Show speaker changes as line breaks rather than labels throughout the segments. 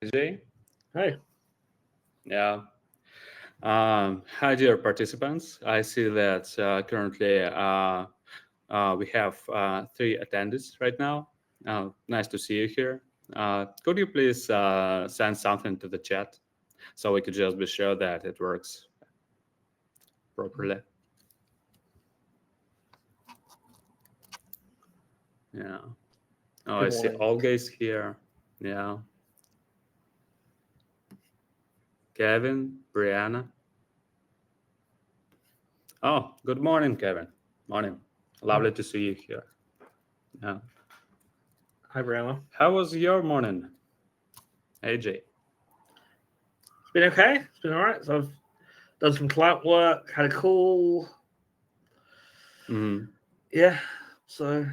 AJ.
Hey,
Yeah. Hi, dear participants. I see that currently we have three attendees right now. Nice to see you here. Could you please send something to the chat so we could just be sure that it works properly? Yeah. Oh, I
good
see
morning.
Olga is here. Yeah. Kevin, Brianna. Oh, good morning, Kevin. Morning. Lovely to see you here. Yeah.
Hi, Brianna.
How was your morning, AJ?
It's been okay. It's been all right. So I've done some client work, had a call.
Mhm.
Yeah. So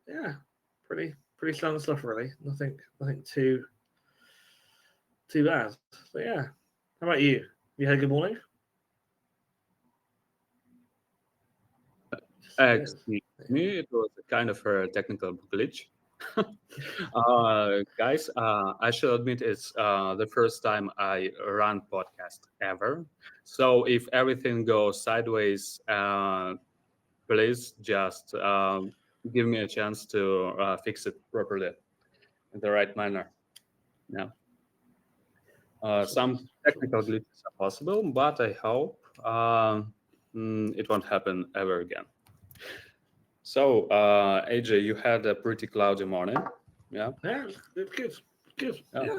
yeah, pretty standard stuff really. Nothing too bad. So yeah. How about you? You had a good morning? Yes.
Excuse me, it was a kind of a technical glitch. Guys, I should admit it's the first time I run podcast ever. So if everything goes sideways, please just give me a chance to fix it properly in the right manner. Yeah.
Awesome.
Some technical glitches are possible, but I hope it won't happen ever again. So, AJ, you had a pretty cloudy morning, yeah,
Yeah, it's good. Good.
yeah.
Yeah.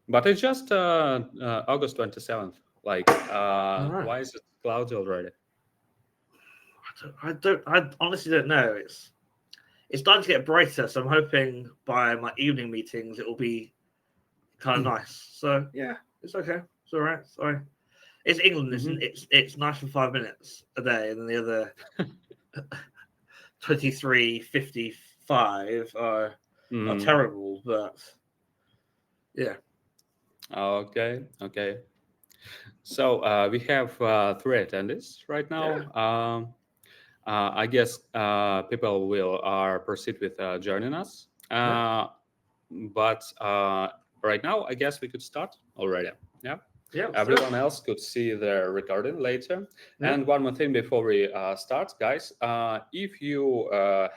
But it's just August 27th. Like,
All right.
why is it cloudy already?
I honestly don't know. It's starting to get brighter, so I'm hoping by my evening meetings it will be kind of nice. So yeah, it's okay. It's all right. Sorry. It's England, isn't
Hmm.
it? It's nice for 5 minutes a day, and then the other 23:55 are
Hmm.
terrible. But yeah,
Okay, okay. So we have three attendees right
yeah,
now. I guess people will proceed with joining us.
yeah,
But right now, I guess we could start already. Yeah.
yeah. Let's do it.
Everyone else could see the recording later.
Yeah,
And one more thing before we start, guys, if you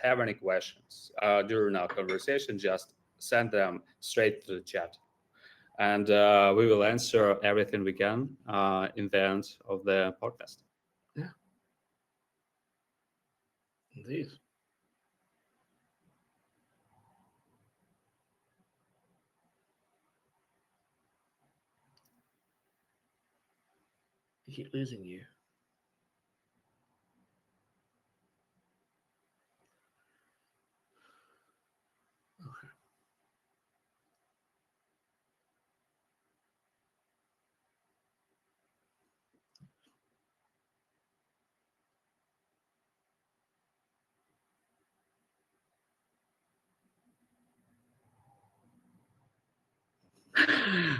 have any questions during our conversation, just send them straight to the chat. And we will answer everything we can in the end of the podcast.
yeah, indeed. I keep losing you.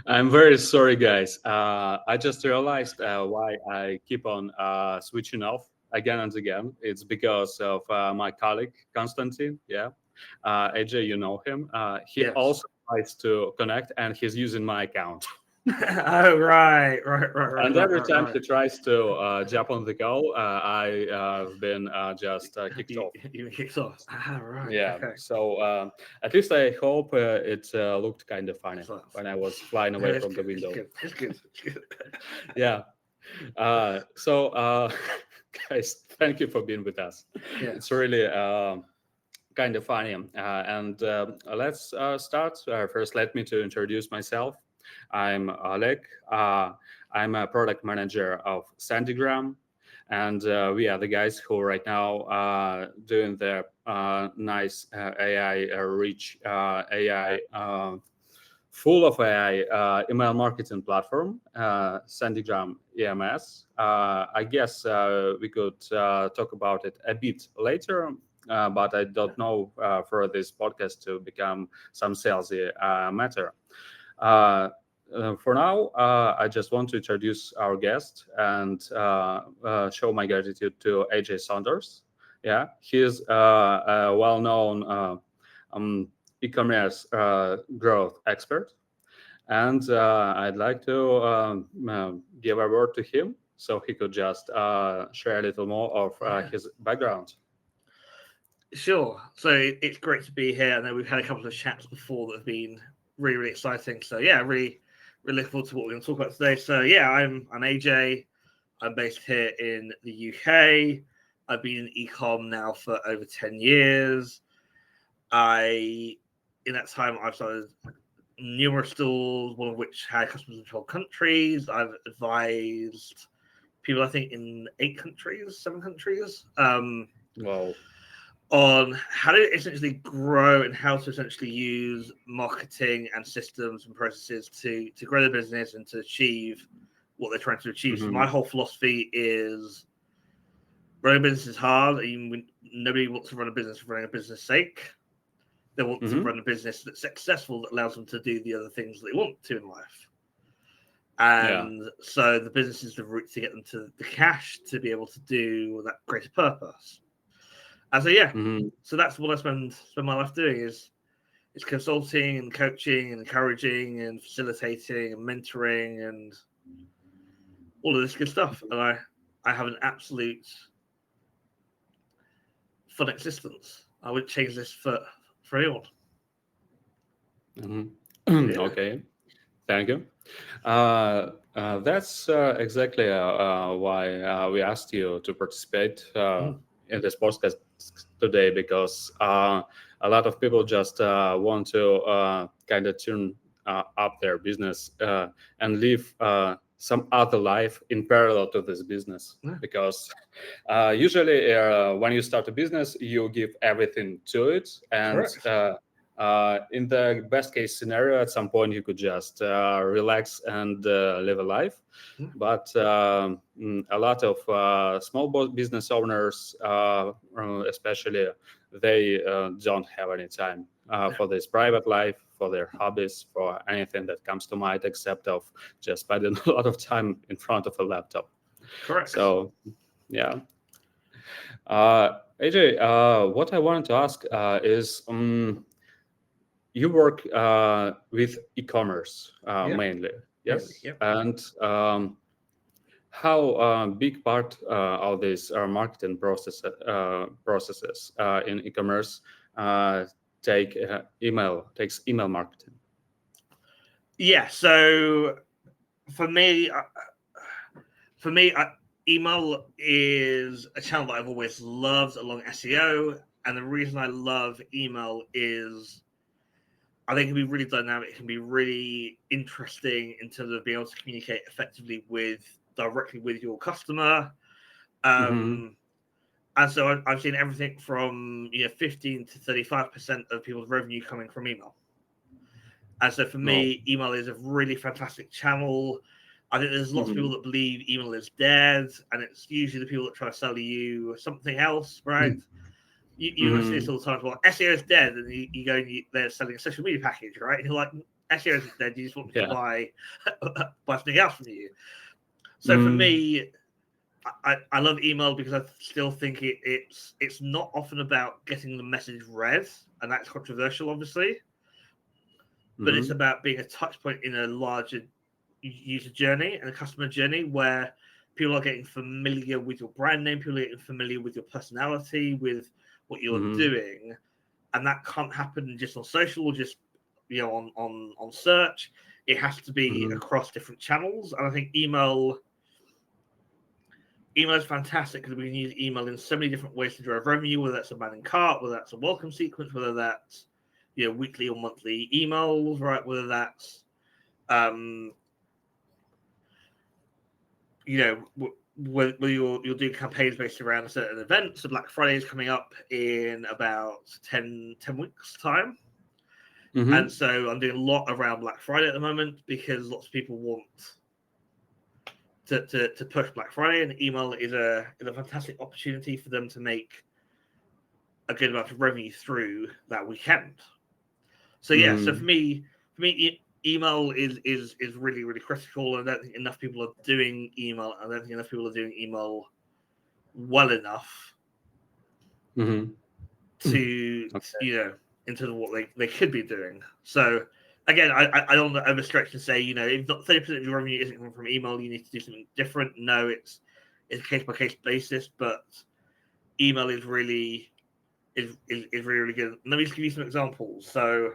I'm very sorry, guys. I just realized why I keep on switching off again and again. It's because of my colleague Konstantin. Yeah, AJ, you know him. He
Yes.
also tries to connect, and he's using my account.
Oh right, right, right, right,
And
right,
every
right,
time
right.
he tries to jump on the call, I have been just kicked
You
off.
you kicked off. Ah right.
Yeah.
Okay.
So at least I hope it looked kind of funny
So
when I was flying
no,
away
it's
from the
good. It's
window.
good. It's good. It's good.
Yeah. So, guys, thank you for being with us. It's
Yes.
really kind of funny. And let's start. First, let me to introduce myself. I'm Oleg. I'm a product manager of Sendigram, and we are the guys who right now doing the nice AI rich AI. Full of AI email marketing platform, Sendigram EMS. I guess we could talk about it a bit later, but I
Yeah.
don't know for this podcast to become some salesy matter. Uh, for now, I just want to introduce our guest and show my gratitude to AJ Saunders. Yeah, he's a well-known um, e-commerce growth expert, And I'd like to give a word to him so he could just share a little more of his background.
Sure. So it's great to be here. I know we've had a couple of chats before that have been really, really exciting. So yeah, really, really looking forward to what we're going to talk about today. So yeah, I'm AJ. I'm based here in the UK. I've been in ecom now for over 10 years. In that time, I've started numerous stores, one of which had customers in 12 countries. I've advised people, I think, in 7 countries.
Wow.
On how to essentially grow and how to essentially use marketing and systems and processes to grow the business and to achieve what they're trying to achieve.
Mm-hmm.
So my whole philosophy is running a business is hard. Nobody wants to run a business for running a business sake. They want to run a business that's successful, that allows them to do the other things they want to in life. And so the business is the route to get them to the cash to be able to do that greater purpose. And so so that's what I spend my life doing is consulting and coaching and encouraging and facilitating and mentoring and all of this good stuff. And I have an absolute fun existence. I wouldn't change this for anyone.
Okay, thank you. That's exactly why we asked you to participate in this podcast today, because a lot of people just want to kind of tune up their business and live some other life in parallel to this business. Because usually when you start a business, you give everything to it, and in the best case scenario, at some point you could just relax and live a life. But a lot of small business owners, especially, they don't have any time for this private life, for their hobbies, for anything that comes to mind, except of just spending a lot of time in front of a laptop.
Correct.
So, yeah. AJ, what I wanted to ask is, you work with e-commerce mainly, yes?
Yep.
And how big part of this marketing processes in e-commerce takes email marketing?
Yeah. So for me, email is a channel that I've always loved along SEO, and the reason I love email is I think it can be really dynamic. It can be really interesting in terms of being able to communicate effectively directly with your customer. And so I've seen everything from 15 to 35% of people's revenue coming from email. And so for me, email is a really fantastic channel. I think there's lots of people that believe email is dead, and it's usually the people that try to sell you something else, right? You see this all the time. Well, SEO is dead, and you go and they're selling a social media package, right? And you're like, SEO is dead. You just want me to buy something else from you. So for me, I love email because I still think it's not often about getting the message read, and that's controversial, obviously. But it's about being a touch point in a larger user journey and a customer journey where people are getting familiar with your brand name, people are getting familiar with your personality, with what you're doing, and that can't happen just on social or just on search. It has to be across different channels, and I think email is fantastic because we can use email in so many different ways to drive revenue, whether that's a man in cart, whether that's a welcome sequence, whether that's weekly or monthly emails, right? Whether that's whether you'll do campaigns based around a certain event. So Black Friday is coming up in about 10 weeks time. And so I'm doing a lot around Black Friday at the moment because lots of people want to push Black Friday, and email is a fantastic opportunity for them to make a good amount of revenue through that weekend. So so for me, email is really, really critical. I don't think enough people are doing email. I don't think enough people are doing email well enough to in terms of what they could be doing. So again, I don't want to overstretch and say, if not 30% of your revenue isn't coming from email, you need to do something different. No, it's a case by case basis, but email is really really good. Let me just give you some examples. So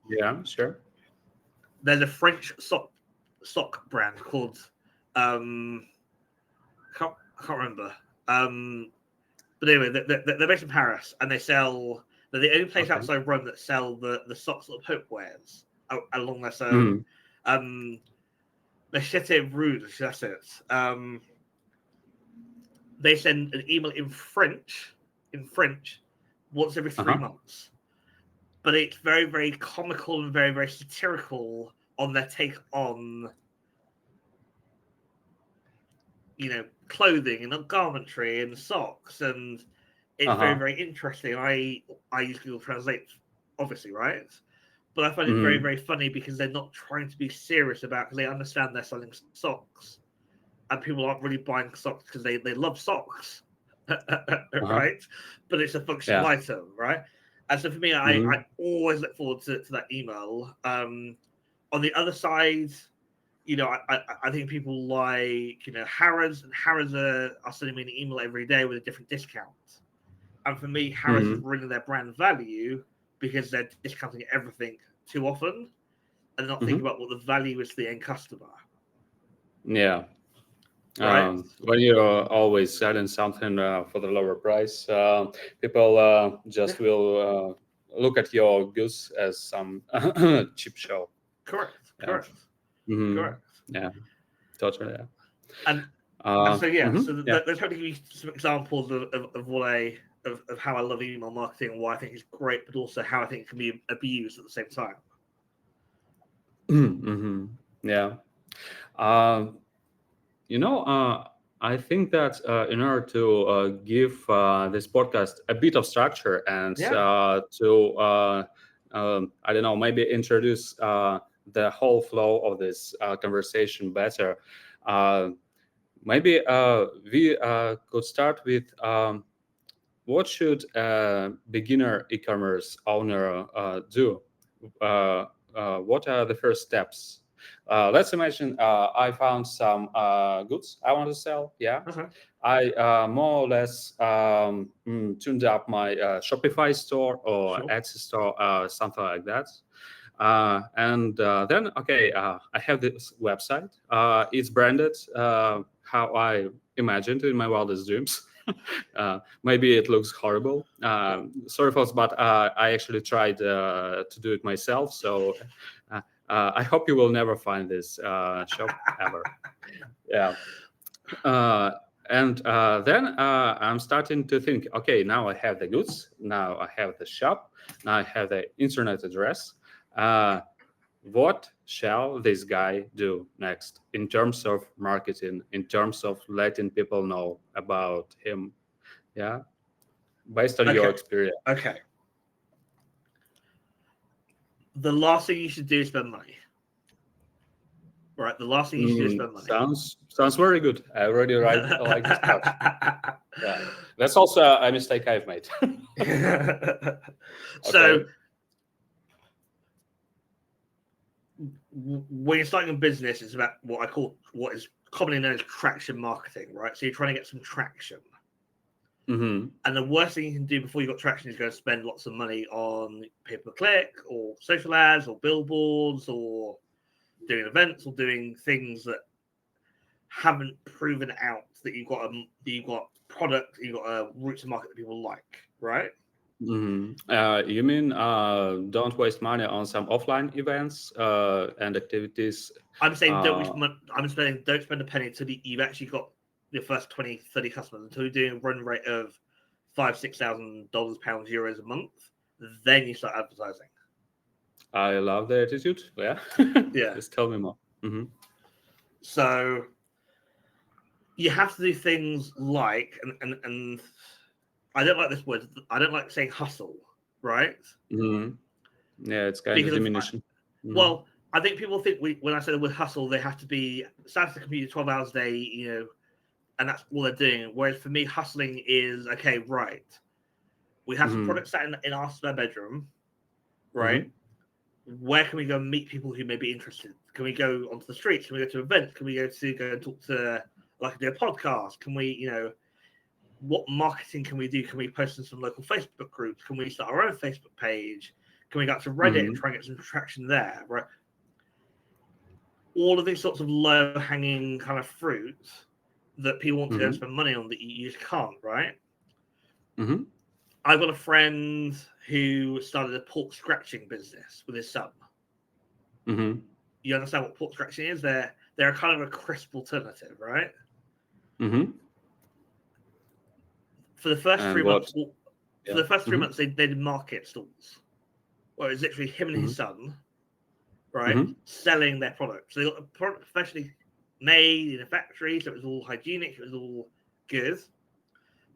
yeah, sure.
there's a French sock brand called I can't remember. But anyway, they're based in Paris, and they're the only place outside Rome that sell the socks that the Pope wears along their so Machete Rude, that's it. They send an email in French once every 3 months. But it's very, very comical and very, very satirical on their take on, clothing and garmentry and socks, and it's very, very interesting. I use Google Translate, obviously, right? But I find it very, very funny because they're not trying to be serious because they understand they're selling socks, and people aren't really buying socks because they love socks, right? But it's a functional item, right? And so for me, I always look forward to that email. On the other side, I think people like, Harrods, and Harrods are sending me an email every day with a different discount. And for me, Harrods is ruining their brand value because they're discounting everything too often and not thinking about what the value is to the end customer.
Yeah.
Right.
When you're always selling something for the lower price, people just will look at your goods as some cheap show.
Correct.
Yeah.
Correct. Correct.
Yeah, totally. Yeah.
And so let's try to give you some examples of what of how I love email marketing and why I think it's great, but also how I think it can be abused at the same time.
Yeah. I think that in order to give this podcast a bit of structure and to I don't know, maybe introduce the whole flow of this conversation better, maybe we could start with what should a beginner e-commerce owner do? What are the first steps? Let's imagine I found some goods I want to sell. Yeah, I more or less tuned up my Shopify store or Etsy store, something like that. And then, I have this website. It's branded how I imagined in my wildest dreams. Maybe it looks horrible. Sorry, folks, but I actually tried to do it myself. So I hope you will never find this shop ever. Yeah. And then I'm starting to think, okay, now I have the goods. Now I have the shop. Now I have the internet address. What shall this guy do next in terms of marketing, in terms of letting people know about him? Yeah, based on your experience.
Okay. The last thing you should do is spend money. Right. The last thing you should do is spend money.
Sounds very good. I already like this part. Yeah, that's also a mistake I've made.
So when you're starting a business, it's about what is commonly known as traction marketing, right? So you're trying to get some traction. And the worst thing you can do before you got traction is go spend lots of money on pay-per-click or social ads or billboards or doing events or doing things that haven't proven out that you've got product, you've got a route to market that people like, right?
You mean don't waste money on some offline events and activities?
I'm saying don't spend a penny until you've actually got your first 20, 30 customers, until you're doing a run rate of $5,000-$6,000, pounds, euros a month. Then you start advertising.
I love the attitude. Yeah.
Yeah.
Just tell me more.
So you have to do things like, and I don't like this word. I don't like saying hustle, right?
Yeah, it's kind of diminishing.
Well, I think people think when I say the word hustle, they have to be sat at the computer 12 hours a day, and that's all they're doing. Whereas for me, hustling is, okay, right. We have some products sat in our spare bedroom, right? where can we go and meet people who may be interested? Can we go onto the streets? Can we go to events? Can we go and talk to, like, do a podcast? Can we, what marketing can we do? Can we post in some local Facebook groups? Can we start our own Facebook page? Can we go to Reddit and try and get some traction there? Right. All of these sorts of low-hanging kind of fruit that people want to go and spend money on that you just can't, right? I've got a friend who started a pork scratching business with his son. You understand what pork scratching is? They're kind of a crisp alternative, right? For the first 3 months, they did market stalls, where it was literally him and his son, right, selling their products. So they got the product professionally made in a factory, so it was all hygienic, it was all good.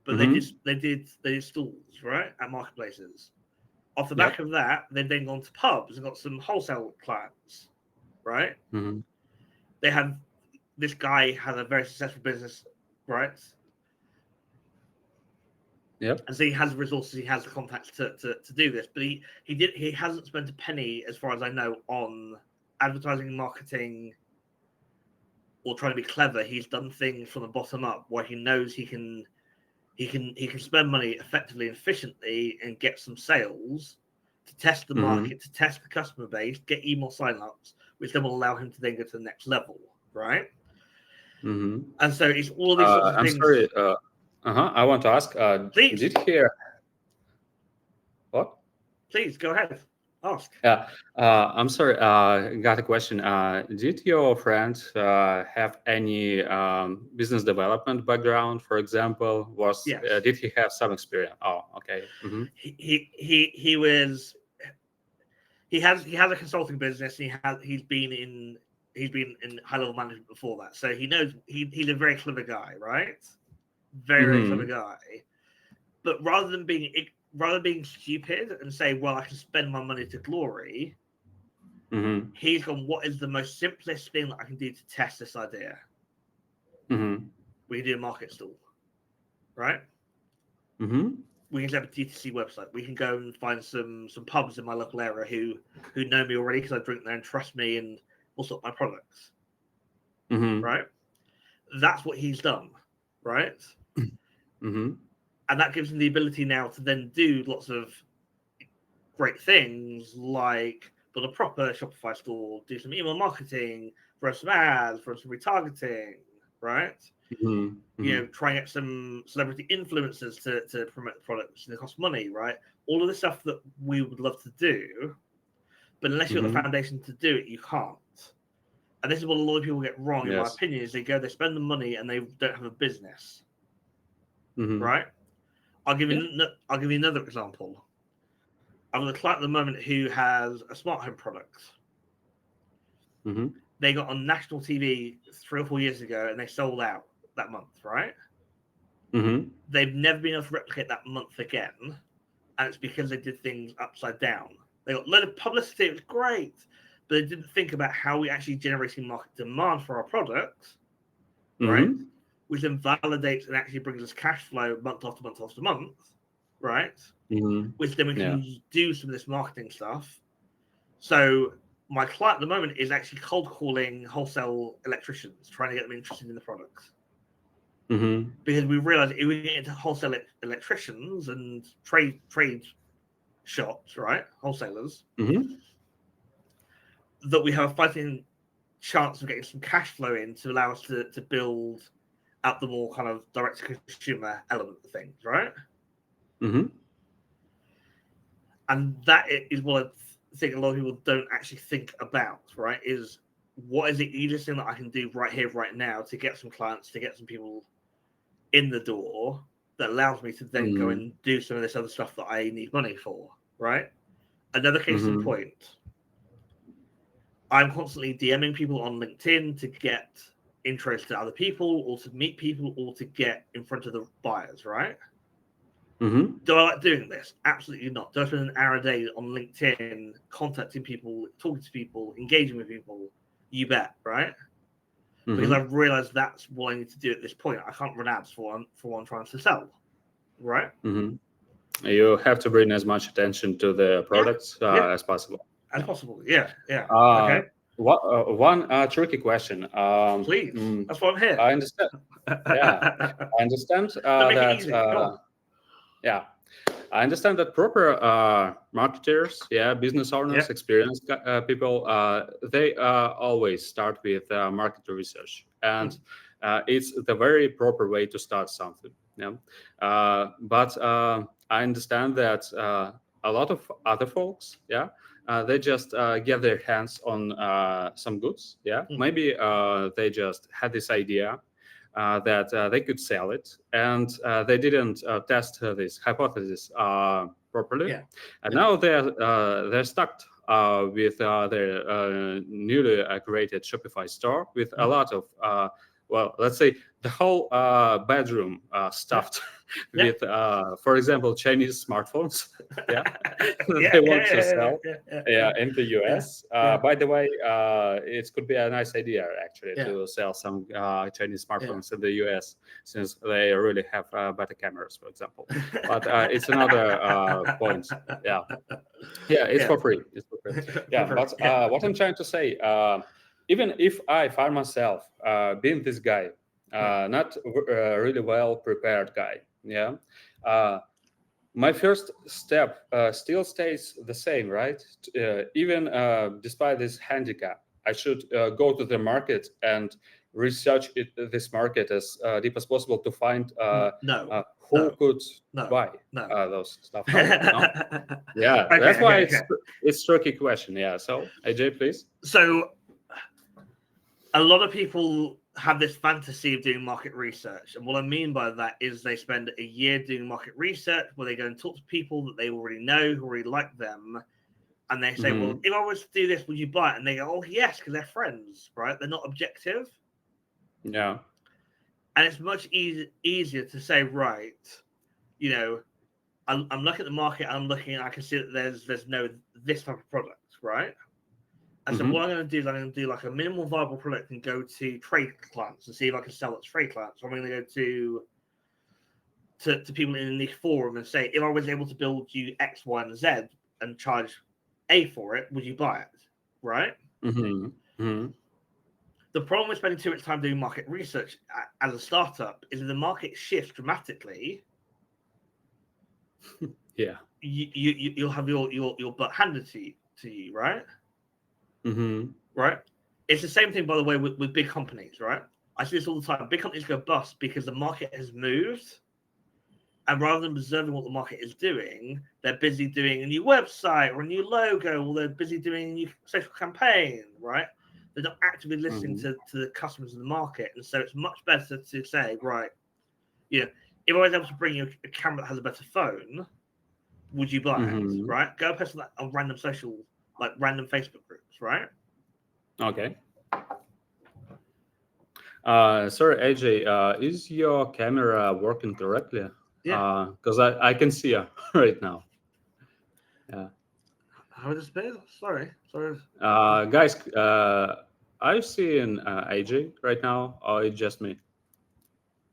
But they did stalls, right, at marketplaces. Off the back of that, they've then gone to pubs and got some wholesale clients, right? They had, this guy had a very successful business, right? And so he has the resources, he has the contacts to do this, but he hasn't spent a penny, as far as I know, on advertising, marketing, or trying to be clever. He's done things from the bottom up where he knows he can spend money effectively and efficiently and get some sales to test the market, to test the customer base, get email signups, which then will allow him to then go to the next level, right? And so it's all these sorts of things.
I'm sorry. I want to ask.
Please.
Did you hear? What?
Please go ahead. Ask.
Yeah. I'm sorry. Got a question. Did your friend have any business development background? For example,
Yes.
Did he have some experience? Oh, okay.
He has a consulting business. He's been in high level management before that, so he knows he's a very clever guy, right? Very clever guy. But rather than being stupid and say, well, I can spend my money to glory, he's gone, what is the most simplest thing that I can do to test this idea? We can do a market stall, right? We can have a D2C website. We can go and find some pubs in my local area who know me already because I drink there and trust me and will sort my products, right? That's what he's done, right? And that gives him the ability now to then do lots of great things, like build a proper Shopify store, do some email marketing, run some ads, run some retargeting, right? Try and get some celebrity influencers to promote the products and it costs money, right? All of the stuff that we would love to do, but unless you've got the foundation to do it, you can't. And this is what a lot of people get wrong, in my opinion, is they spend the money and they don't have a business, right? I'll give you another example. I've got a client at the moment who has a smart home product. They got on national TV 3 or 4 years ago and they sold out that month, right? They've never been able to replicate that month again, and it's because they did things upside down. They got a load of publicity, it was great, but they didn't think about how we actually generating market demand for our product, right? Which then validates and actually brings us cash flow month after month after month, right? Which then we can do some of this marketing stuff. So my client at the moment is actually cold calling wholesale electricians, trying to get them interested in the products. Because we realized if we get into wholesale electricians and trade shops, right, wholesalers, that we have a fighting chance of getting some cash flow in to allow us to build up the more kind of direct to consumer element of things, right? And that is what I think a lot of people don't actually think about, right? Is what is the easiest thing that I can do right here, right now to get some clients, to get some people in the door that allows me to then go and do some of this other stuff that I need money for, right? Another case in point. I'm constantly DMing people on LinkedIn to get intros to other people or to meet people or to get in front of the buyers, right? Do I like doing this? Absolutely not. Do I spend an hour a day on LinkedIn contacting people, talking to people, engaging with people? You bet, right? Because I've realized that's what I need to do at this point. I can't run ads for what I'm trying to sell, right?
You have to bring as much attention to the products as possible.
as possible. Yeah.
Uh,
Okay.
one tricky question.
Please. That's why I'm here.
I understand. Yeah, I understand
Don't make it
that.
easy. Go on.
Yeah, I understand that proper marketers, business owners, experienced people, they always start with market research, and it's the very proper way to start something. Yeah, but I understand that a lot of other folks, they just get their hands on some goods. Yeah, maybe they just had this idea that they could sell it, and they didn't test this hypothesis properly, and now they're stuck with their newly created Shopify store with a lot of well, let's say the whole bedroom stuffed with, for example, Chinese smartphones. They want to sell. In the US. By the way, it could be a nice idea actually to sell some Chinese smartphones in the US, since they really have better cameras, for example. But it's another point. It's for free. It's for free. But what I'm trying to say, even if I find myself being this guy, not really well prepared guy, my first step still stays the same, right? Even despite this handicap, I should go to the market and research this market as deep as possible to find who could buy those stuff. No? That's why it's tricky question. So AJ, please.
So a lot of people have this fantasy of doing market research, and what I mean by that is they spend a year doing market research where they go and talk to people that they already know, who already like them, and they say, well, if I was to do this, would you buy it? And they go, oh yes, because they're friends, right? They're not objective. And it's much easier to say, right, I'm looking at the market, I can see that there's no this type of product, right? And so what I'm going to do is I'm going to do like a minimal viable product and go to trade clients and see if I can sell it to trade clients. So I'm going to go to people in the forum and say, if I was able to build you X, Y, and Z and charge A for it, would you buy it? Right? The problem with spending too much time doing market research as a startup is if the market shifts dramatically, you'll have your butt handed to you, right? Right. It's the same thing, by the way, with big companies, right? I see this all the time. Big companies go bust because the market has moved, and rather than observing what the market is doing, they're busy doing a new website or a new logo, or they're busy doing a new social campaign, right? They're not actively listening to the customers in the market, and so it's much better to say, right, if I was able to bring you a camera that has a better phone, would you buy it? Right? Go post that on random social, like random Facebook groups, right?
Okay. Sorry, AJ, is your camera working correctly? Because I can see you right now.
How is this? Sorry.
Guys, are you seeing AJ right now, or it's just me?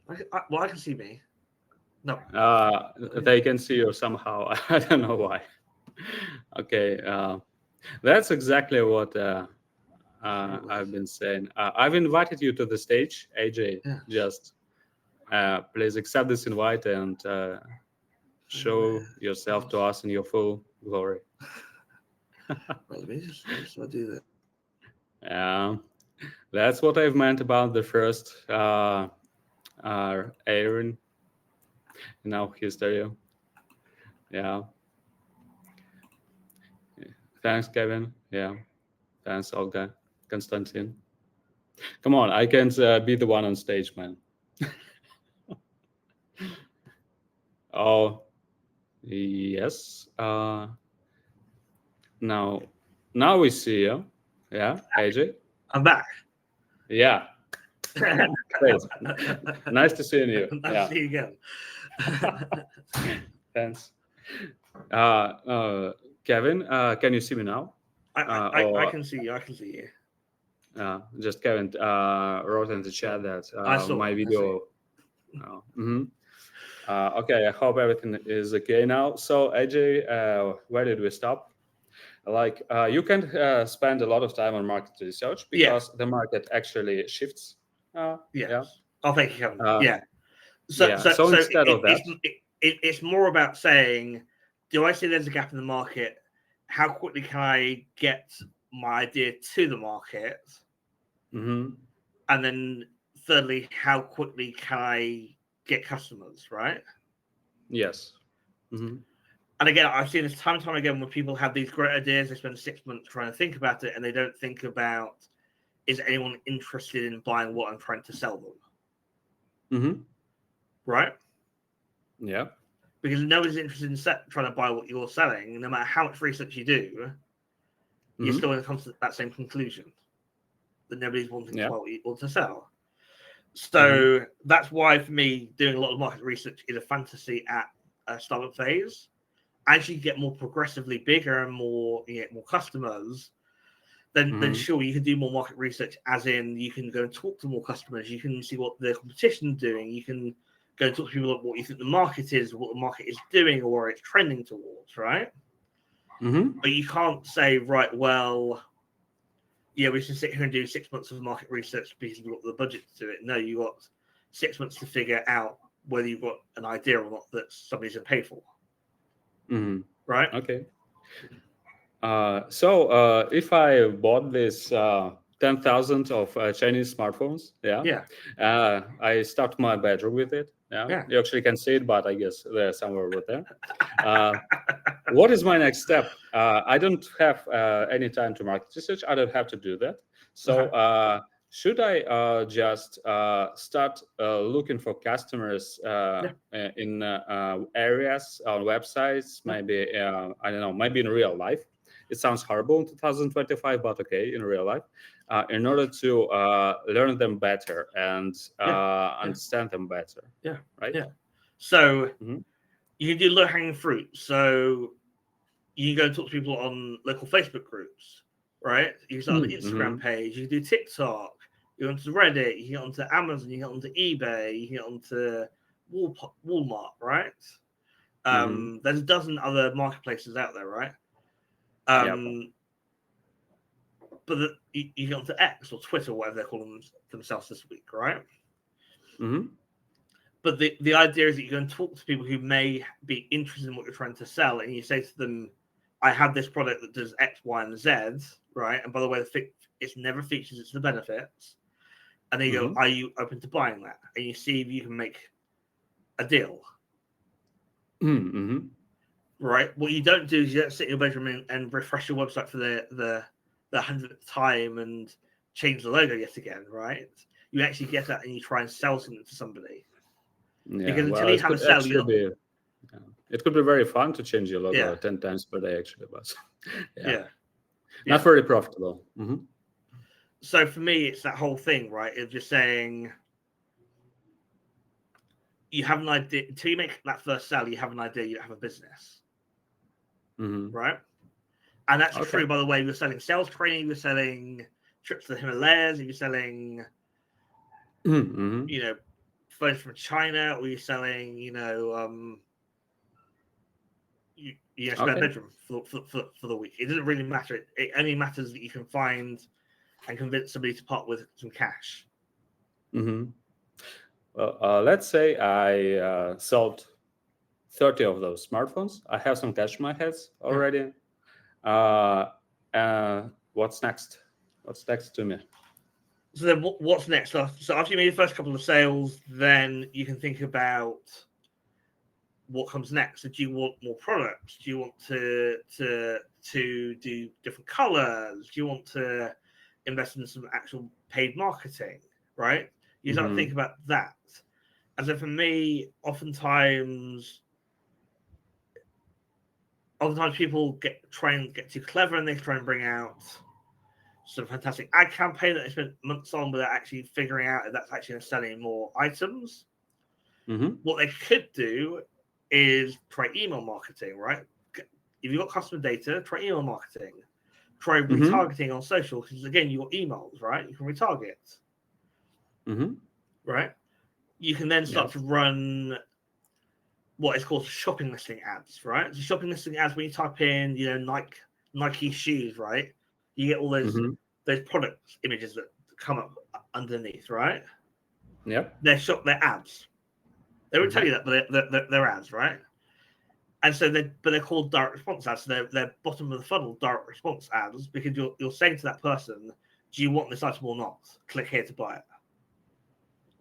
I can see me. No.
They can see you somehow. I don't know why. Okay. That's exactly what I've been saying. I've invited you to the stage, AJ. Just please accept this invite and show yourself to us in your full glory.
Let me just do that.
That's what I've meant about the first Aaron in our history. Thanks, Kevin. Thanks, Olga. Konstantin. Come on, I can't be the one on stage, man. Oh, yes. Now we see you. AJ.
I'm back.
Great. Nice to see you.
Nice to see you again.
Thanks. Kevin, can you see me now?
I can see you. I can see you.
Just Kevin wrote in the chat that my video. Okay, I hope everything is okay now. So AJ, where did we stop? Like you can spend a lot of time on market research because the market actually shifts. Yeah.
Oh, thank you, Kevin.
Uh,
Yeah.
yeah. So instead of that,
It's more about saying, do I see there's a gap in the market? How quickly can I get my idea to the market?
mm-hmm.
And then thirdly, how quickly can I get customers, right?
Yes. Mm-hmm.
And again, I've seen this time and time again when people have these great ideas, they spend 6 months trying to think about it, and they don't think about, is anyone interested in buying what I'm trying to sell them?
Mm-hmm.
Right?
Yeah.
Because nobody's interested in trying to buy what you're selling. No matter how much research you do, you're still going to come to that same conclusion, that nobody's wanting to buy what you want to sell. So that's why, for me, doing a lot of market research is a fantasy at a startup phase. As you get more progressively bigger and more, you get more customers, then sure, you can do more market research, as in you can go and talk to more customers. You can see what the competition's doing. You can go and talk to people about what you think the market is, what the market is doing, or where it's trending towards, right? But you can't say, right, well, yeah, we should sit here and do 6 months of market research because we've got the budget to do it. No, you've got 6 months to figure out whether you've got an idea or not that somebody's going to pay for. Right?
Okay. So if I bought this 10,000 of Chinese smartphones, I stuffed my bedroom with it. Yeah, you actually can see it, but I guess they're somewhere over there. What is my next step? I don't have any time to market research. I don't have to do that. So should I just start looking for customers in areas on websites? Maybe I don't know. Maybe in real life. It sounds horrible in 2025, but okay, in real life, in order to learn them better and understand them better.
Yeah.
Right.
Yeah. So you can do low-hanging fruit. So you can go and talk to people on local Facebook groups, right? You can start an Instagram page. You can do TikTok. You can get onto Reddit. You can get onto Amazon. You can get onto eBay. You can get onto Walmart, right? There's a dozen other marketplaces out there, right? But you get onto X or Twitter, whatever they're calling themselves this week, right? But the idea is that you go and talk to people who may be interested in what you're trying to sell, and you say to them, I have this product that does X, Y, and Z, right? And by the way, it's never features, it's the benefits. And then you go, are you open to buying that? And you see if you can make a deal. Right? What you don't do is you don't sit in your bedroom and refresh your website for the 100th time and change the logo yet again, right? You actually get that and you try and sell something to somebody.
Yeah, because until you have a sell, it could be very fun to change your logo 10 times per day, actually, but not very profitable.
So for me, it's that whole thing, right? It's just saying you have an idea until you make that first sell. You have an idea. You don't have a business, right? And that's true, by the way. You're selling sales training. You're selling trips to the Himalayas. You're selling, you know, phones from China, or you're selling, you spare bedroom for the week. It doesn't really matter. It only matters that you can find and convince somebody to part with some cash.
Well, let's say I sold 30 of those smartphones. I have some cash in my hands already. What's next? What's next to me?
So then what's next? So after you made the first couple of sales, then you can think about what comes next. So do you want more products? Do you want to do different colors? Do you want to invest in some actual paid marketing, right? You start to think about that. And so for me, oftentimes people try and get too clever, and they try and bring out some fantastic ad campaign that they spent months on without actually figuring out if that's actually selling more items. What they could do is try email marketing, right? If you've got customer data, try email marketing. Try retargeting on social, because again, you've got emails, right? You can retarget. Right? You can then start to run what is called shopping listing ads, right? So shopping listing ads, when you type in, Nike Nike shoes, right? You get all those
Mm-hmm.
those product images that come up underneath, right?
Yep.
They're ads. They won't tell
Mm-hmm.
you that, but they're ads, right? And so they're called direct response ads. So they're bottom of the funnel direct response ads because you're saying to that person, do you want this item or not? Click here to buy it,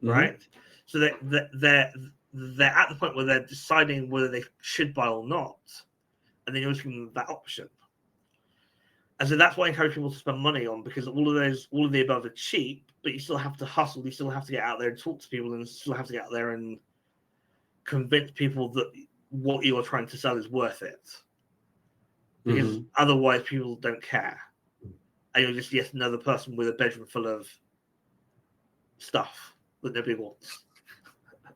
Mm-hmm.
right? So they're at the point where they're deciding whether they should buy or not, and then you're giving them that option. And so that's why I encourage people to spend money on, because all of the above are cheap, but you still have to hustle. You still have to get out there and talk to people, and still have to get out there and convince people that what you are trying to sell is worth it. Because
Mm-hmm.
otherwise, people don't care, and you're just yet another person with a bedroom full of stuff that nobody wants.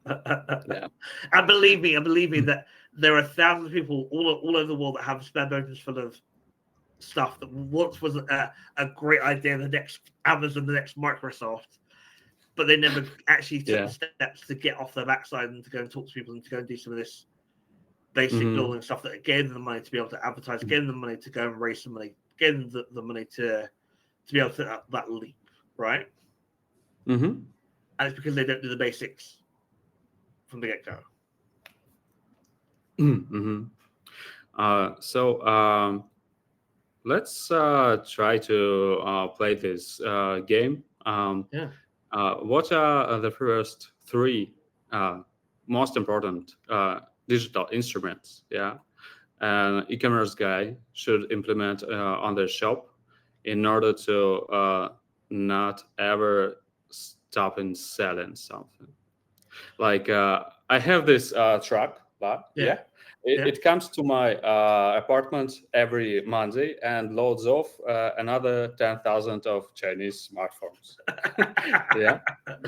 Yeah.
And believe me that there are thousands of people all over the world that have spare bedrooms full of stuff that once was a great idea, the next Amazon, the next Microsoft, but they never actually took the steps to get off their backside and to go and talk to people and to go and do some of this basic
Mm-hmm.
building stuff that gave them the money to be able to advertise, gave them the money to go and raise some money, gave them the money to be able to take that leap, right?
Mm-hmm.
And it's because they don't do the basics from the get-go.
Mm-hmm. Let's try to play this game.
Yeah.
What are the first three most important digital instruments? Yeah, an e-commerce guy should implement on their shop in order to not ever stop in selling something. Like I have this truck, but
Yeah.
it comes to my apartment every Monday and loads off another 10,000 of Chinese smartphones. Yeah,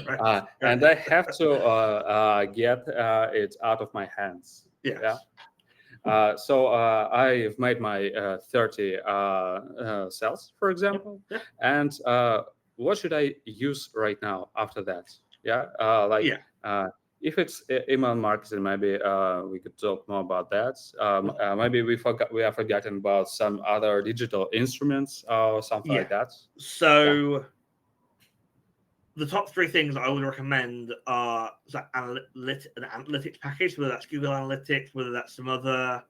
Right.
and I have to get it out of my hands.
Yes.
Yeah. So I've made my 30 cells, for example,
Yep.
and what should I use right now after that? Yeah,
Yeah.
if it's email marketing, maybe we could talk more about that. Maybe we have forgotten about some other digital instruments or something like that.
So the top three things I would recommend are an analytics package, whether that's Google Analytics, whether that's some other,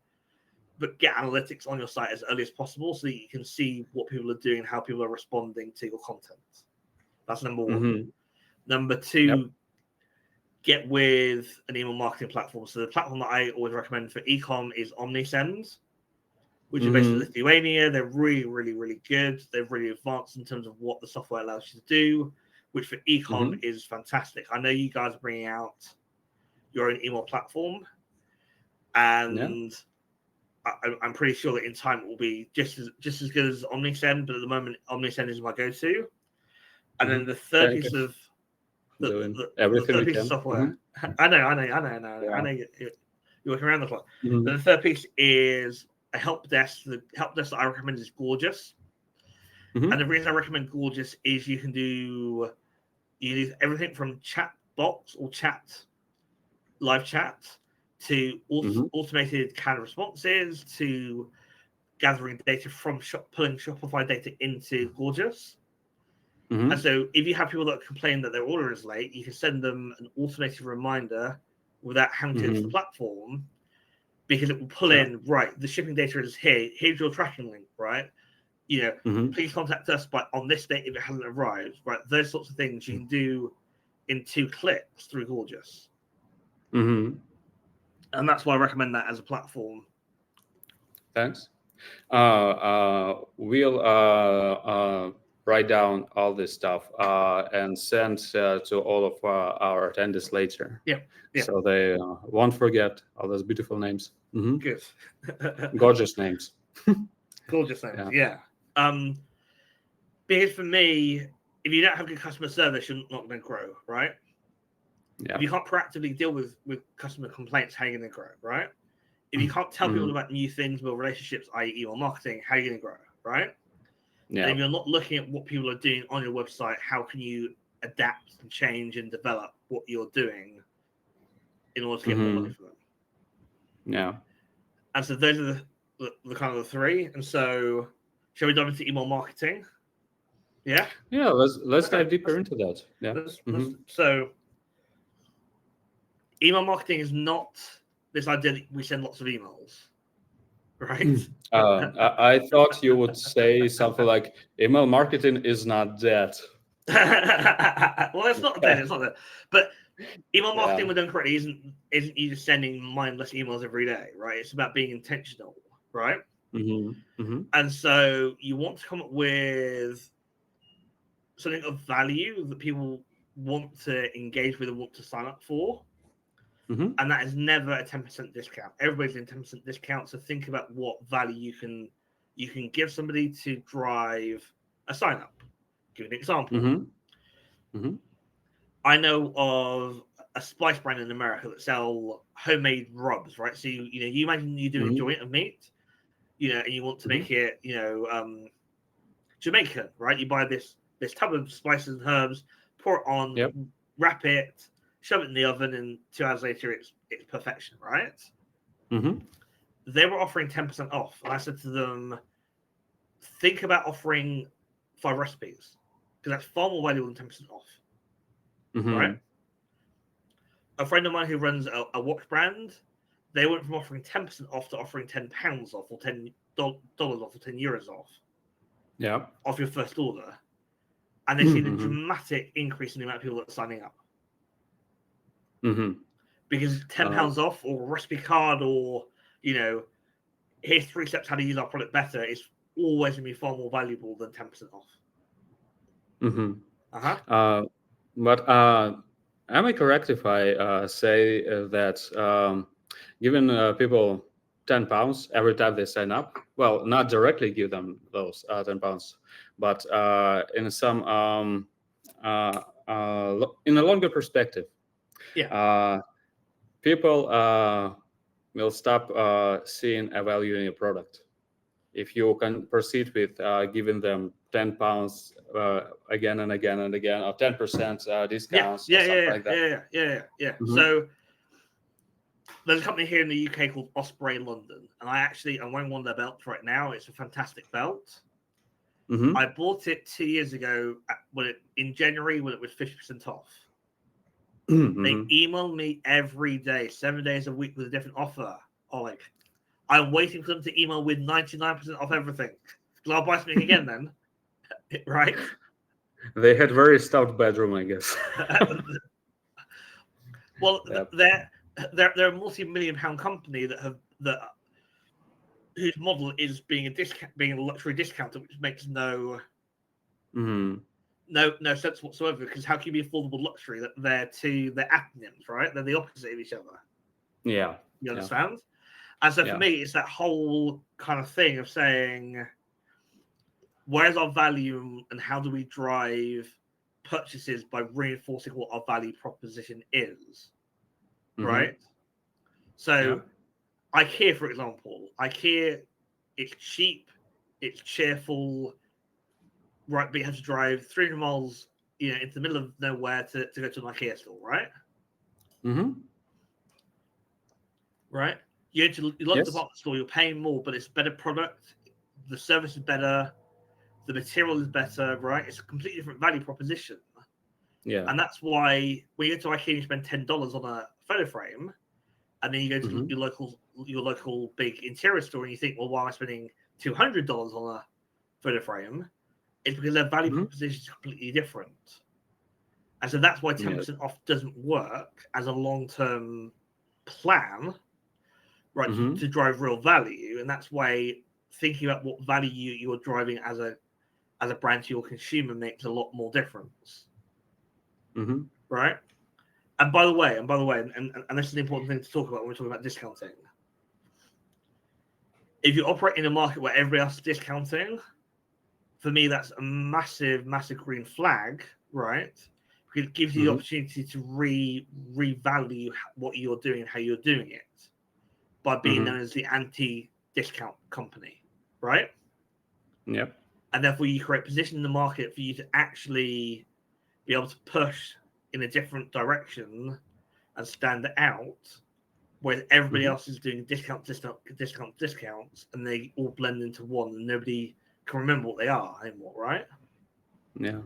but get analytics on your site as early as possible so that you can see what people are doing and how people are responding to your content. That's number one.
Mm-hmm.
Number two, get with an email marketing platform. So the platform that I always recommend for ecom is OmniSend, which is based in Lithuania. They're really, really, really good. They're really advanced in terms of what the software allows you to do, which for ecom is fantastic. I know you guys are bringing out your own email platform, and I'm pretty sure that in time it will be just as good as OmniSend. But at the moment, OmniSend is my go-to. And then the third piece of the third piece of software. I know. You're working around the clock. But the third piece is a help desk. The help desk that I recommend is Gorgeous. And the reason I recommend Gorgeous is you can do everything from chat box or live chat to automated canned responses to gathering data from pulling Shopify data into Gorgeous. And so if you have people that complain that their order is late, you can send them an automated reminder without having to go to the platform, because it will pull in, right, the shipping data is here. Here's your tracking link, right? Please contact us on this date if it hasn't arrived, right? Those sorts of things you can do in 2 clicks through Gorgeous. And that's why I recommend that as a platform.
Thanks. We'll write down all this stuff and send to all of our attendees later.
Yeah.
So they won't forget all those beautiful names.
Good.
Gorgeous names.
Gorgeous names. Yeah. Because for me, if you don't have good customer service, you're not going to grow, right?
Yeah.
If you can't proactively deal with customer complaints, how are you going to grow, right? If you can't tell people about new things, build relationships, i.e. email marketing, how are you going to grow, right? Yeah. And if you're not looking at what people are doing on your website, how can you adapt and change and develop what you're doing in order to get more money for them?
Yeah.
And so those are the kind of the three. And so, shall we dive into email marketing? Yeah.
Yeah. Let's dive deeper into that. Yeah.
So, email marketing is not this idea that we send lots of emails, right?
I thought you would say something like email marketing is not that.
Well, it's not that. It's not that. But email marketing,
Yeah.
when done correctly, isn't you just sending mindless emails every day, right? It's about being intentional, right? And so you want to come up with something of value that people want to engage with and want to sign up for. And that is never a 10% discount. Everybody's in 10% discount. So think about what value you can give somebody to drive a sign up. Give an example. I know of a spice brand in America that sell homemade rubs, right? So you imagine you doing a joint of meat, and you want to make it, Jamaican, right? You buy this tub of spices and herbs, pour it on, wrap it, shove it in the oven, and 2 hours later, it's perfection, right? They were offering 10% off, and I said to them, think about offering 5 recipes, because that's far more valuable than 10% off, right? A friend of mine who runs a watch brand, they went from offering 10% off to offering £10 off, or $10 off, or €10 off.
Yeah.
Off your first order, and they've seen a dramatic increase in the amount of people that are signing up. Because £10 off, or a recipe card, or here's 3 steps how to use our product better, is always going to be far more valuable than 10% off.
But am I correct if I say that giving people £10 every time they sign up? Well, not directly give them those £10, but in some in a longer perspective, people will stop seeing a value in your product if you can proceed with giving them £10 again and again and again, or 10% discounts, or something like that.
Yeah. So there's a company here in the UK called Osprey London, and I'm wearing one of their belts right now. It's a fantastic belt. I bought it 2 years ago in January when it was 50% off. They email me every day, 7 days a week, with a different offer. I'm waiting for them to email with 99% off everything, because I'll buy something again then, right?
They had very stout bedroom, I guess.
Well, they're a multi-million-pound company whose model is being a luxury discounter, which makes no sense whatsoever. Because how can you be affordable luxury? That they're antonyms, right? They're the opposite of each other.
Yeah,
you understand. And so for me, it's that whole kind of thing of saying, where's our value, and how do we drive purchases by reinforcing what our value proposition is, right? So IKEA, for example, it's cheap, it's cheerful, right? But you have to drive 300 miles, into the middle of nowhere to go to an IKEA store, right? Right? You love the department store, you're paying more, but it's a better product, the service is better, the material is better, right? It's a completely different value proposition.
Yeah.
And that's why when you go to IKEA and you spend $10 on a photo frame, and then you go to your local big interior store and you think, well, why am I spending $200 on a photo frame? It's because their value proposition is completely different. And so that's why 10% off doesn't work as a long-term plan, right, to drive real value. And that's why thinking about what value you're driving as a brand to your consumer makes a lot more difference. Right? And by the way, and this is an important thing to talk about when we're talking about discounting. If you operate in a market where everybody else is discounting, for me, that's a massive, massive green flag, right? Because it gives you the opportunity to revalue what you're doing and how you're doing it by being known as the anti-discount company, right?
Yep.
And therefore, you create position in the market for you to actually be able to push in a different direction and stand out whereas everybody else is doing discounts, and they all blend into one, and nobody can remember what they are anymore, right?
Yeah.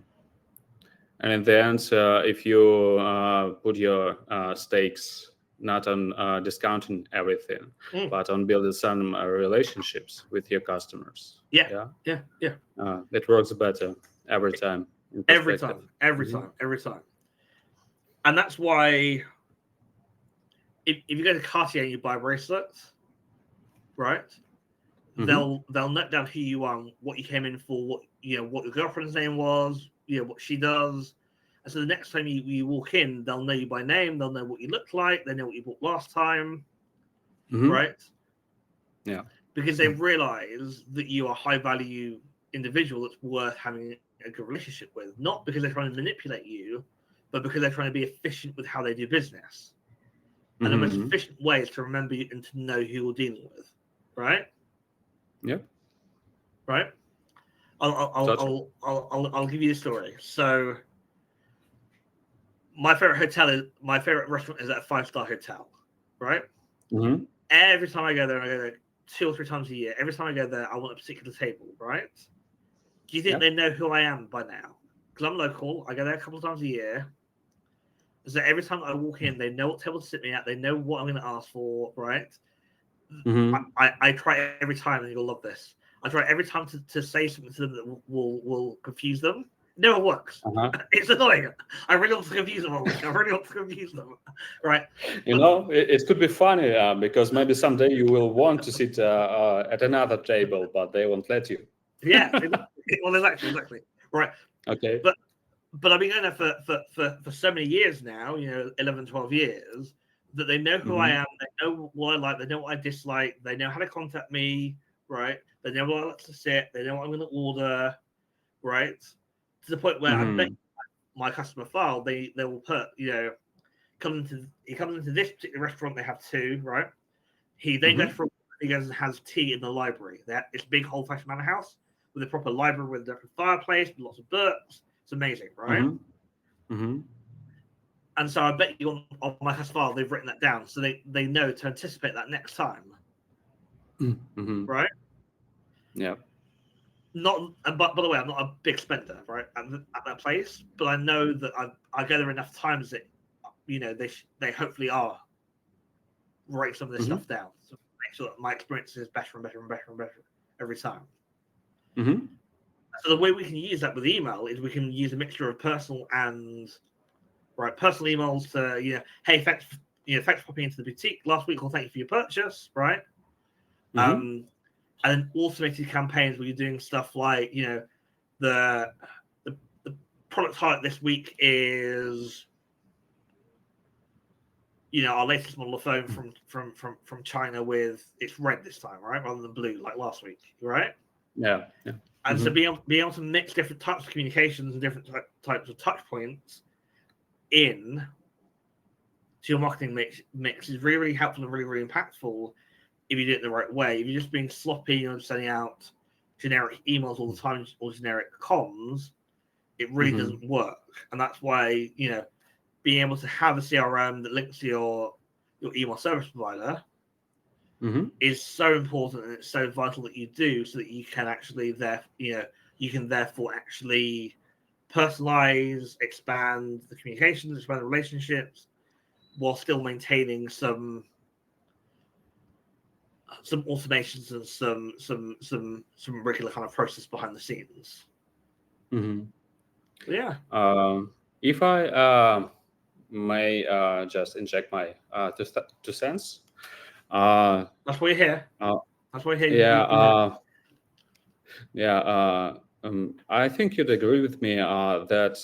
And in the end, if you put your stakes not on discounting everything, but on building some relationships with your customers,
yeah,
it works better every time.
Every time. And that's why if you go to Cartier and you buy bracelets, right? They'll note down who you are, what you came in for, what your girlfriend's name was, what she does. And so the next time you walk in, they'll know you by name, they'll know what you look like, they know what you bought last time, right?
Yeah.
Because they realize that you are a high value individual that's worth having a good relationship with, not because they're trying to manipulate you, but because they're trying to be efficient with how they do business. And the most efficient way is to remember you and to know who you're dealing with, right?
Yep.
Right. I'll give you a story. So my favorite restaurant is at a 5-star hotel, right? Every time I go there, I go there 2 or 3 times a year. Every time I go there, I want a particular table, right? Do you think they know who I am by now? Because I'm local. I go there a couple of times a year. So every time I walk in, they know what table to sit me at. They know what I'm going to ask for, right? I try every time, and you'll love this. I try every time to say something to them that will confuse them. It never works. It's annoying. I really want to confuse them. Right?
It could be funny because maybe someday you will want to sit at another table, but they won't let you.
Yeah. Well, exactly. Right.
Okay.
But I've been going there for so many years now, 11, 12 years, that they know who I am, they know what I like, they know what I dislike, they know how to contact me, right? They know what I like to sit, they know what I'm going to order, right? To the point where I bet my customer file, they will put, he comes into this particular restaurant, they have 2, right? He then goes and has tea in the library. It's a big old-fashioned manor house with a proper library with a different fireplace, with lots of books. It's amazing, right? And so I bet you on my customer file, they've written that down, so they know to anticipate that next time, right?
Yeah.
But by the way, I'm not a big spender, right, at that place. But I know that I go there enough times that they hopefully are write some of this stuff down, so make sure that my experience is better and better and better and better every time. So the way we can use that with email is we can use a mixture of personal emails to hey, thanks for popping into the boutique last week, or thank you for your purchase, right? And then automated campaigns where you're doing stuff like the product highlight this week is our latest model of phone from China with it's red this time, right, rather than blue like last week, right?
Yeah.
And so being able to mix different types of communications and different types of touch points in to your marketing mix is really, really helpful and really, really impactful if you do it the right way. If you're just being sloppy and sending out generic emails all the time or generic comms, it really doesn't work. And that's why, being able to have a CRM that links to your email service provider is so important, and it's so vital that you do, so that you can actually therefore actually personalize, expand the communications, expand the relationships, while still maintaining some automations and some regular kind of process behind the scenes. Yeah.
If I may just inject my 2 cents.
That's why you're here. That's why you're here.
I think you'd agree with me that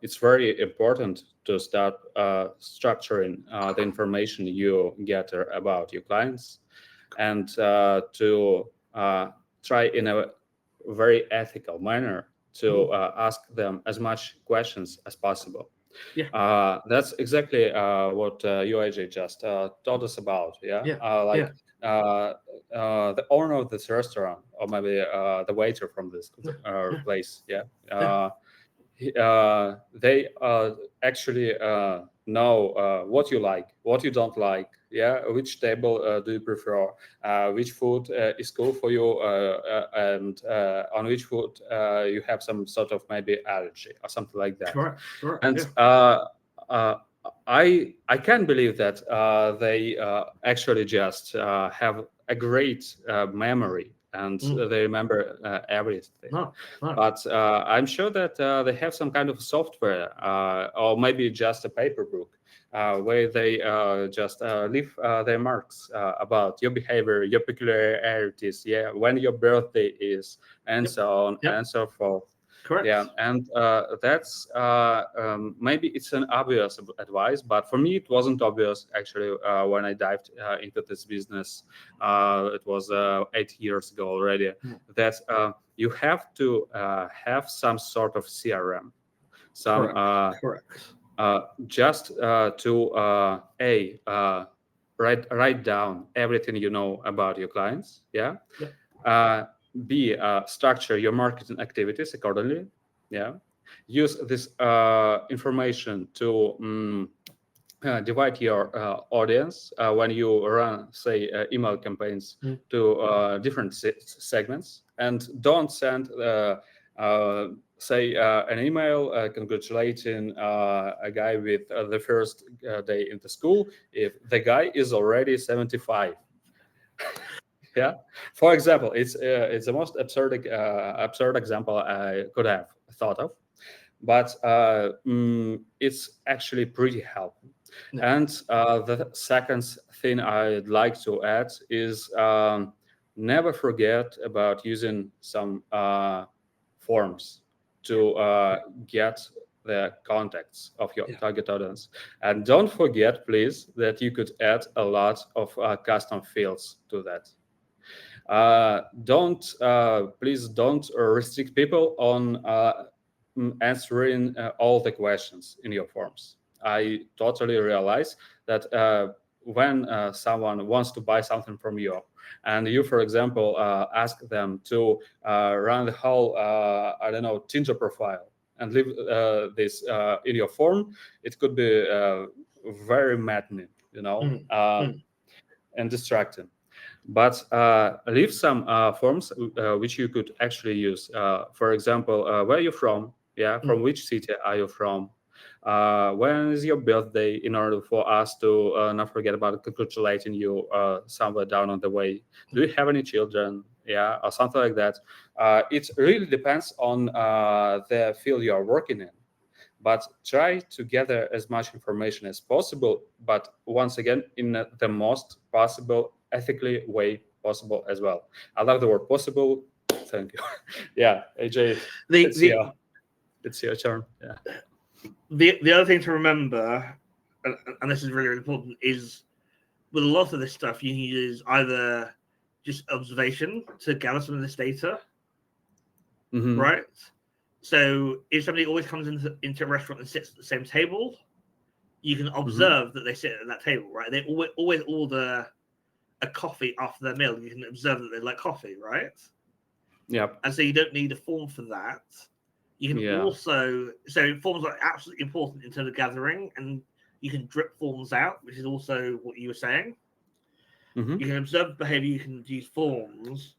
it's very important to start structuring the information you get about your clients, and to try in a very ethical manner to ask them as much questions as possible. That's exactly what you, AJ, just told us about. The owner of this restaurant, or maybe the waiter from this place, they actually know what you like, what you don't like, Yeah, which table do you prefer? Which food is cool for you, and on which food you have some sort of maybe allergy or something like that.
Correct.
And
Yeah.
uh, I can't believe that they actually just have a great memory, and they remember everything.
No.
But I'm sure that they have some kind of software, or maybe just a paper book, where they just leave their marks about your behavior, your peculiarities, yeah, when your birthday is, and so on and so forth.
Correct.
Yeah, and that's maybe it's an obvious advice, but for me it wasn't obvious actually when I dived into this business. It was 8 years ago already. That you have to have some sort of CRM, some
Correct.
just to write down everything you know about your clients. Yeah. B, structure your marketing activities accordingly. Yeah. Use this information to divide your audience when you run, say, email campaigns to different segments, and don't send, say, an email congratulating a guy with the first day in the school if the guy is already 75. Yeah, for example, it's the most absurd example I could have thought of, but it's actually pretty helpful. And the second thing I'd like to add is never forget about using some forms to get the contacts of your target audience. And don't forget, please, that you could add a lot of custom fields to that. Please don't restrict people on answering all the questions in your forms. I totally realize that when someone wants to buy something from you, and you, for example, ask them to run the whole, I don't know, Tinder profile and leave this in your form, it could be very maddening, and distracting. But leave some forms which you could actually use. For example, where are you from? Yeah, from which city are you from? When is your birthday? In order for us to not forget about congratulating you somewhere down on the way. Do you have any children? Yeah, or something like that. It really depends on the field you are working in. But try to gather as much information as possible, but once again, in the most possible, ethically way possible as well. I love the word possible. Thank you. Yeah, AJ, it's your turn. Yeah.
The other thing to remember, and this is really, really important, is with a lot of this stuff, you use either just observation to gather some of this data, right? So if somebody always comes into a restaurant and sits at the same table, you can observe that they sit at that table, right? They always order a coffee after their meal. You can observe that they like coffee, right?
Yep.
And so you don't need a form for that. You can also, so forms are absolutely important in terms of gathering, and you can drip forms out, which is also what you were saying. You can observe behavior, you can use forms,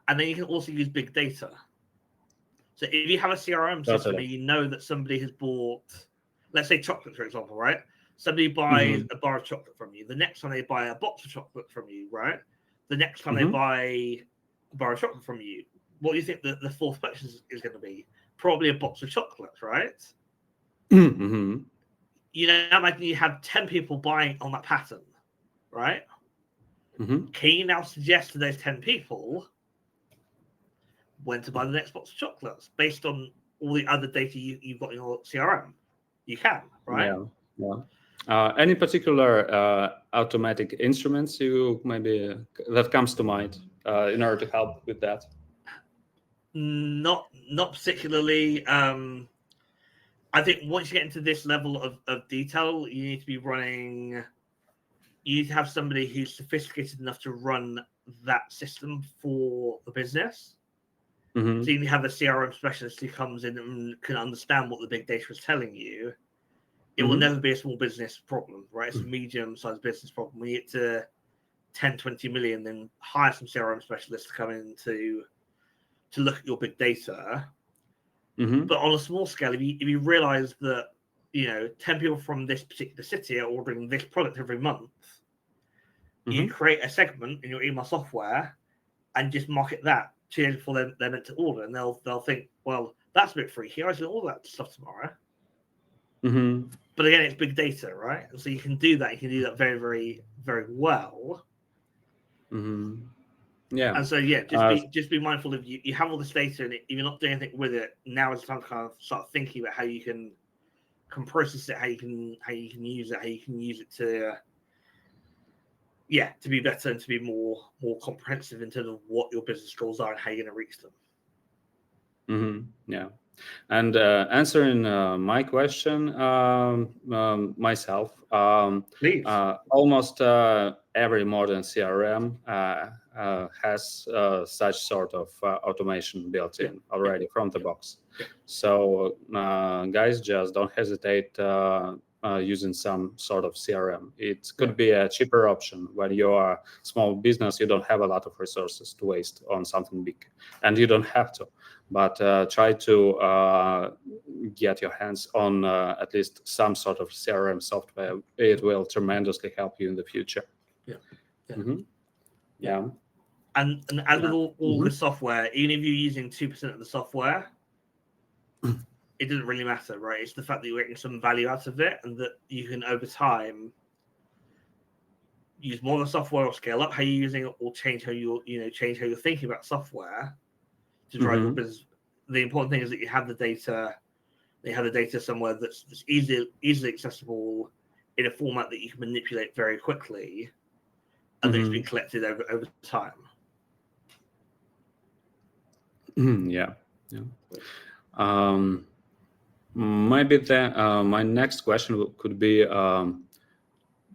and then you can also use big data. So if you have a CRM system and you know that somebody has bought, let's say chocolate, for example, right? Somebody buys a bar of chocolate from you. The next time they buy a box of chocolate from you, right? The next time they buy a bar of chocolate from you, what do you think the fourth purchase is going to be? Probably a box of chocolates, right? You know, imagine you have 10 people buying on that pattern, right? Can you now suggest to those 10 people when to buy the next box of chocolates based on all the other data you've got in your CRM? You can, right?
Yeah. Any particular automatic instruments you maybe that comes to mind in order to help with that?
Not particularly. I think once you get into this level of detail, you need to be running. You need to have somebody who's sophisticated enough to run that system for the business. So you need to have a CRM specialist who comes in and can understand what the big data is telling you it will never be a small business problem, right? It's a medium-sized business problem. We get to 10, 20 million, then hire some CRM specialists to come in to look at your big data. But on a small scale, if you realize that 10 people from this particular city are ordering this product every month, you create a segment in your email software and just market that for them they're meant to order, and they'll think, well, that's a bit freaky. I should order that stuff tomorrow. But again, it's big data, right? And so you can do that. You can do that very, very, very well.
Yeah.
And so just be mindful of you have all this data, and if you're not doing anything with it, now is the time to kind of start thinking about how you can process it, how you can use it, how you can use it to be better and to be more comprehensive in terms of what your business goals are and how you're going to reach them.
Yeah. And answering my question myself,
Please.
Almost every modern CRM has such sort of automation built in already from the box. So guys, just don't hesitate using some sort of CRM. It could be a cheaper option. When you are a small business, you don't have a lot of resources to waste on something big, and you don't have to. But try to get your hands on at least some sort of CRM software. It will tremendously help you in the future.
And as with all the software, even if you're using 2% of the software, it doesn't really matter, right? It's the fact that you're getting some value out of it, and that you can over time use more of the software or scale up how you're using it, or change how you're thinking about software to drive your business. The important thing is that you have the data. They have the data somewhere that's easily accessible in a format that you can manipulate very quickly, and that it's been collected over time.
Maybe my next question could be,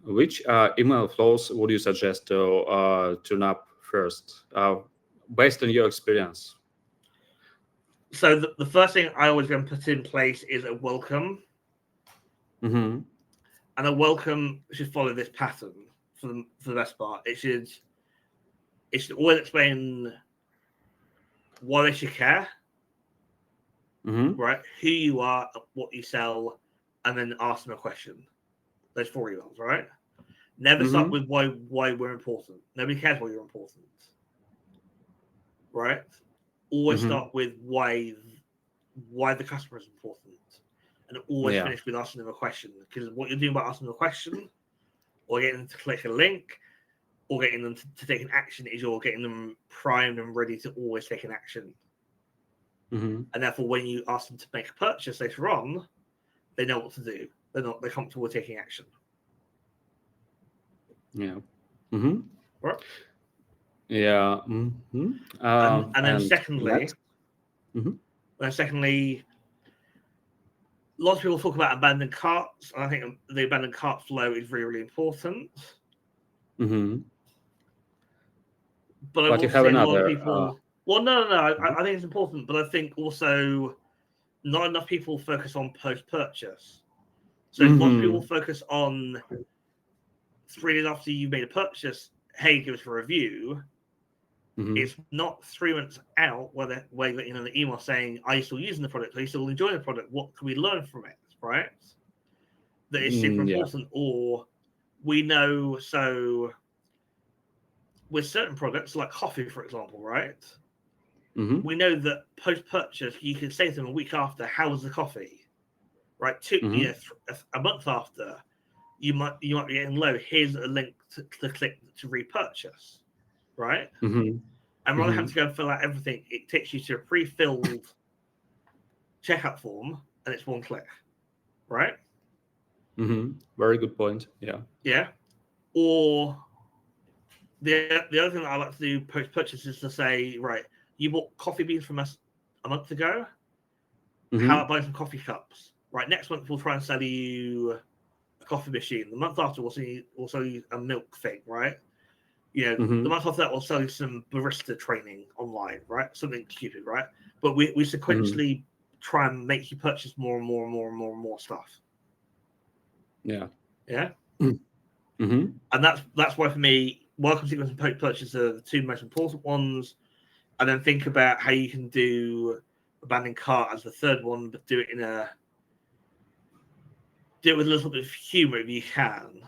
which email flows would you suggest to tune up first, based on your experience?
So the first thing I always going to put in place is a welcome. And a welcome should follow this pattern for the best part. It should always explain why they should care, right? Who you are, what you sell, and then ask them a question. Those 4 emails, right? Never start with why we're important. Nobody cares why you're important, right? Always start with why the customer is important, and always finish with asking them a question. Because what you're doing by asking them a question, or getting them to click a link, or getting them to take an action, is you're getting them primed and ready to always take an action. And therefore, when you ask them to make a purchase later on, they know what to do. They're comfortable with taking action.
Right. Yeah.
And then secondly, lots of people talk about abandoned carts, and I think the abandoned cart flow is really, really important. But I
you have another.
A lot of people. Well, no. I think it's important, but I think also not enough people focus on post-purchase. So lots of people focus on 3 days after you made a purchase. Hey, give us a review. It's not 3 months out where you're the email saying, "Are you still using the product? Are you still enjoying the product? What can we learn from it?" Right? That is super important. Or we know with certain products like coffee, for example, right? We know that post-purchase, you can say to them a week after, "How was the coffee?" Right? A month after, you might be getting low. Here's a link to click to repurchase, right? And rather than having to go and fill out everything, it takes you to a pre-filled checkout form, and it's one click, right?
Very good point. Yeah.
Or the other thing that I like to do post-purchase is to say, right, you bought coffee beans from us a month ago. How about buying some coffee cups? Right, next month we'll try and sell you a coffee machine. The month after we'll sell you a milk thing, right? The month after that we'll sell you some barista training online, right? Something stupid, right? But we sequentially try and make you purchase more and more and more and more and more stuff.
Yeah.
Yeah.
Mm-hmm.
And that's why for me, welcome sequence and post purchase are the two most important ones. And then think about how you can do abandoned cart as the third one, but do it with a little bit of humor if you can.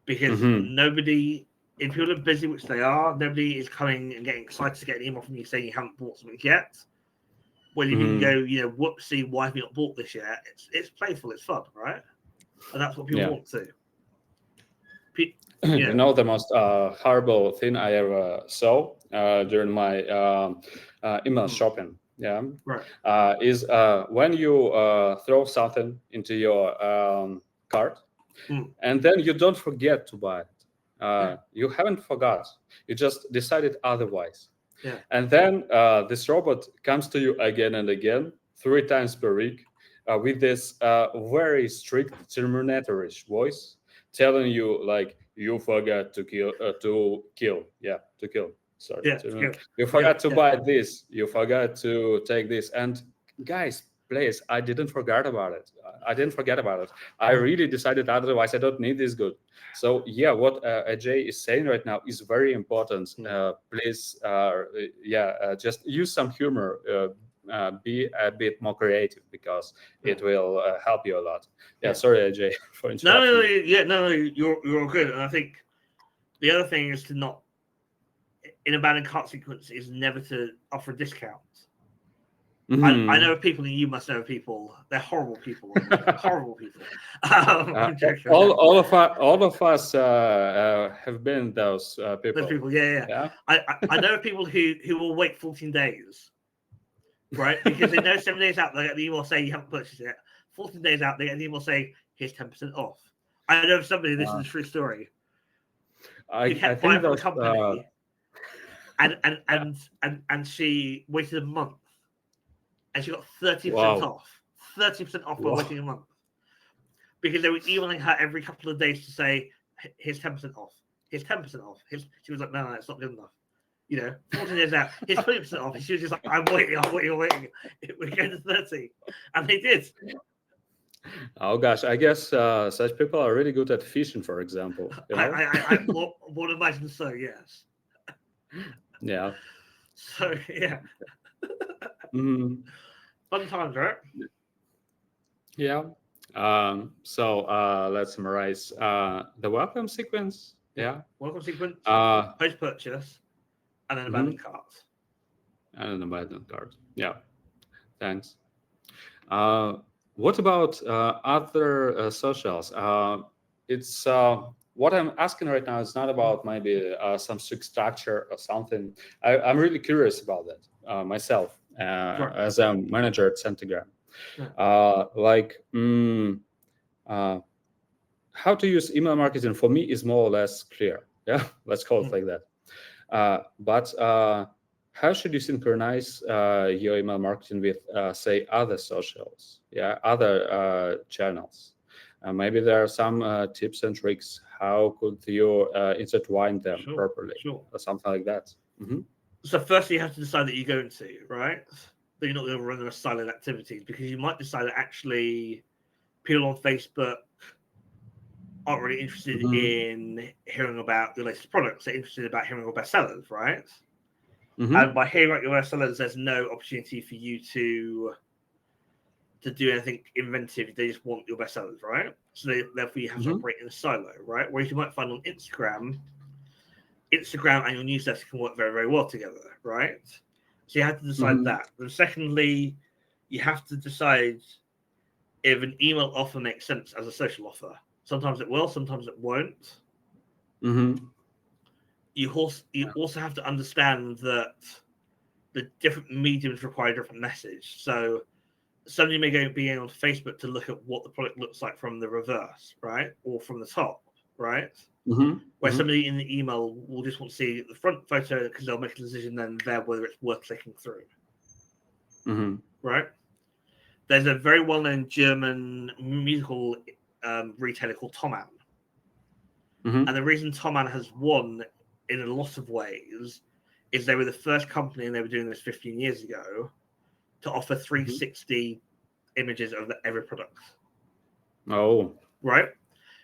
Because nobody, if people are busy, which they are, nobody is coming and getting excited to get an email from you saying you haven't bought something yet. Well, if you can go, whoopsie, why have you not bought this yet? It's playful, it's fun, right? And that's what people want to.
You know, the most horrible thing I ever saw during my email shopping,
right,
is when you throw something into your cart, and then you don't forget to buy it. You haven't forgot. You just decided otherwise.
Yeah.
And then this robot comes to you again and again, 3 times per week, with this very strict terminatorish voice, telling you like, you forgot to kill. Sorry,
Yeah,
you forgot to buy this. You forgot to take this. And guys, please, I didn't forget about it. I really decided otherwise. I don't need this good. So yeah, what Ajay is saying right now is very important. Please, just use some humor. Be a bit more creative, because it will help you a lot. Sorry, Ajay, for interrupting.
No, you're all good. And I think the other thing is to not, in a abandoned cart sequence, is never to offer a discount. I know of people, and you must know of people. They're horrible people. Horrible people.
All of us have been those people.
Those people, yeah. I know of people who will wait 14 days, right? Because they know 7 days out they get the email say you haven't purchased it. 14 days out they get the email say here's 10% off. I know of somebody. This is a true story.
I kept buying
from the company, and she waited a month. And she got 30% off. 30% off by waiting a month. Because they were emailing her every couple of days to say, here's 10% off. Here's 10% off. She was like, no, it's not good enough. 14 days out, here's 20% off. She was just like, I'm waiting. We're going to 30. And they did.
Oh gosh, I guess such people are really good at fishing, for example.
I would imagine so, yes.
Yeah.
So, yeah. Fun times, right?
Yeah. So let's summarize the welcome sequence. Yeah.
Welcome sequence, post-purchase, and then abandoned carts.
And an abandoned cart. Yeah. Thanks. What about other socials? It's what I'm asking right now is not about maybe some strict structure or something. I'm really curious about that myself as a manager at Sendigram. How to use email marketing for me is more or less clear. Yeah, let's call it like that. But how should you synchronize your email marketing with, say, other socials? Yeah, other channels. Maybe there are some tips and tricks. How could you intertwine them properly, or something like that?
So firstly, you have to decide that you're going to, right? That you're not going to run them as silent activities, because you might decide that actually people on Facebook aren't really interested in hearing about your latest products. They're interested about hearing about bestsellers, right? And by hearing about your bestsellers, there's no opportunity for you to do anything inventive. They just want your bestsellers, right? So therefore you have to operate in a silo, right? Whereas you might find on Instagram and your newsletter can work very, very well together, right? So you have to decide that. And secondly, you have to decide if an email offer makes sense as a social offer. Sometimes it will, sometimes it won't. You also have to understand that the different mediums require a different message. So somebody may be on Facebook to look at what the product looks like from the reverse, right? Or from the top, right? Where somebody in the email will just want to see the front photo, because they'll make a decision then there whether it's worth clicking through. Right? There's a very well-known German musical retailer called Thomann. And the reason Thomann has won in a lot of ways is they were the first company, and they were doing this 15 years ago, to offer 360 images of every product.
Oh.
right?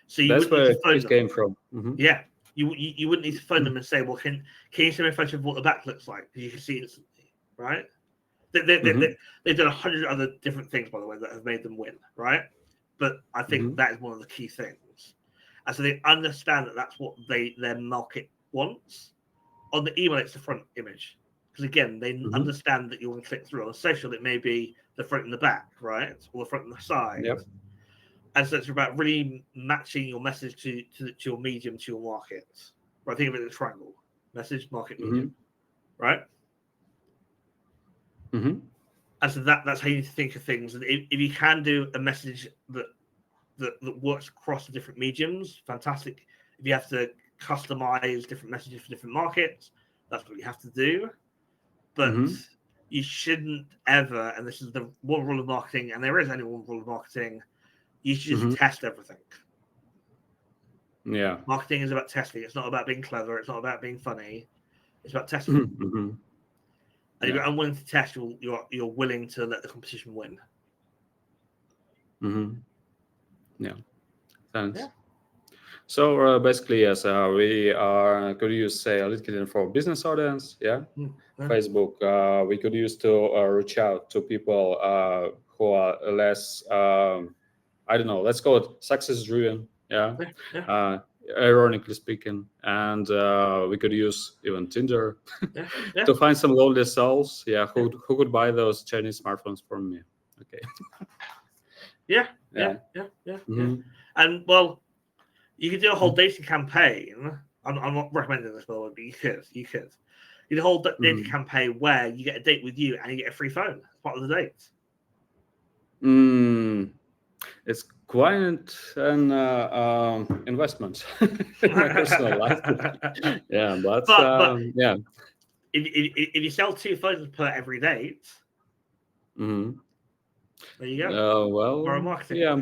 So you
That's
wouldn't need
where
to phone
it
them.
came from. Mm-hmm.
Yeah, you wouldn't need to phone them and say, well, can you send me a photo of what the back looks like? Because you can see it instantly, right? They've done 100 other different things, by the way, that have made them win, right? But I think that is one of the key things. And so they understand that that's what their market wants. On the email, it's the front image. Because again, they understand that you want to click through. On social, it may be the front and the back, right? Or the front and the side.
Yep.
And so it's about really matching your message to your medium, to your market. Right? Think of it as a triangle. Message, market, medium. Right?
Mm-hmm.
And so that's how you need to think of things. And if you can do a message that works across the different mediums, fantastic. If you have to customize different messages for different markets, that's what you have to do. But you shouldn't ever, and this is the one rule of marketing, and there is only one rule of marketing, you should just test everything.
Yeah.
Marketing is about testing. It's not about being clever. It's not about being funny. It's about testing. And if you're unwilling to test, you're willing to let the competition win.
Yeah. Thanks. Yeah. So basically, yes, we could use, say, LinkedIn for business audience. Yeah. Facebook, we could use to reach out to people who are less, I don't know, let's call it success driven. Yeah. Ironically speaking, and we could use even Tinder to find some lonely souls. Yeah. Who could buy those Chinese smartphones from me? Okay.
Yeah. And well, you could do a whole dating campaign. I'm not recommending this, but you could. You do a whole dating campaign where you get a date with you and you get a free phone as part of the date.
It's quite an investment in my personal life. Yeah, but yeah.
If you sell 2 phones per every date, there you go.
Well,
or a marketing.
Yeah.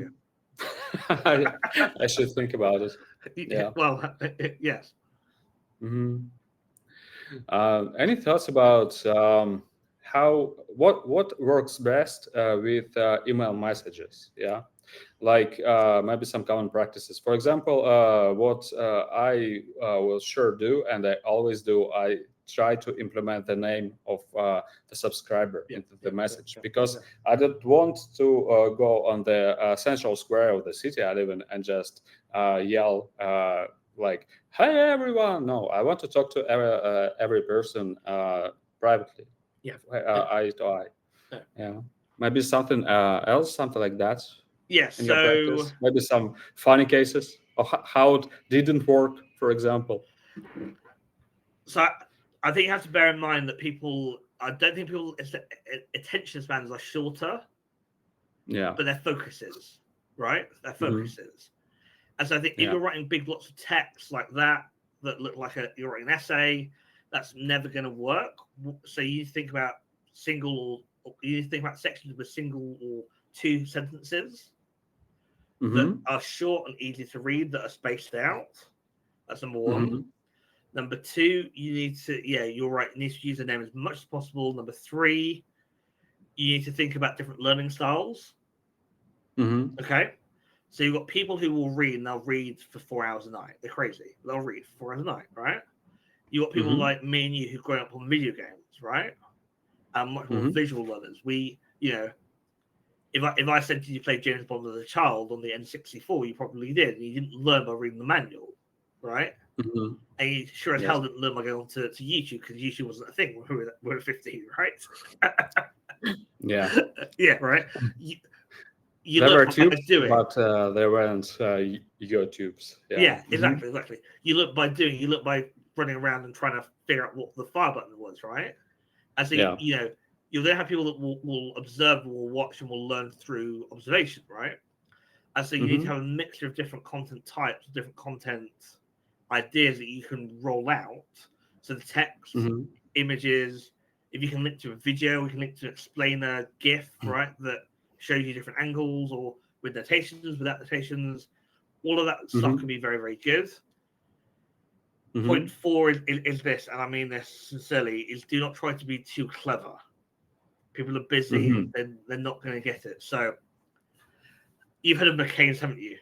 I should think about it. Yeah.
Well, yes.
Any thoughts about what works best with email messages? Yeah, like maybe some common practices. For example, what I will sure do, and I always do, I try to implement the name of the subscriber into the message, because I don't want to go on the central square of the city I live in and just yell like, "Hey everyone!" No, I want to talk to every person privately. Eye to eye. Yeah, maybe something else, something like that.
Yes.
In your practice, maybe some funny cases of how it didn't work, for example.
So I think you have to bear in mind that I don't think people's attention spans are shorter.
Yeah.
But their focuses, right? Their focuses. And so I think if you're writing big blocks of text like that look like you're writing an essay, that's never going to work. So you think about you think about sections with single or 2 sentences that are short and easy to read, that are spaced out. That's number 1. Number 2, you need to, you're right, you need to use the name as much as possible. Number 3, you need to think about different learning styles. Okay. So you've got people who will read, and they'll read for 4 hours a night. They're crazy. They'll read for 4 hours a night, right? You've got people like me and you who've grown up on video games, right? And much more visual learners. If I said to you play James Bond as a child on the N64, you probably did. And you didn't learn by reading the manual, right? And you sure as hell didn't learn by going to YouTube, because YouTube wasn't a thing when we were 15, right? Yeah, right? You
there were
tubes,
but there weren't YouTubes.
Yeah, exactly. You look by running around and trying to figure out what the fire button was, right? And so you'll then have people that will observe, will watch, and will learn through observation, right? And so you need to have a mixture of different content types, different content ideas that you can roll out. So the text, images, if you can link to a video, we can link to an explainer GIF, right? That shows you different angles, or with notations, without notations. All of that stuff can be very, very good. Point 4 is this, and I mean this sincerely, is do not try to be too clever. People are busy, they're not going to get it. So you've heard of McCain's, haven't you?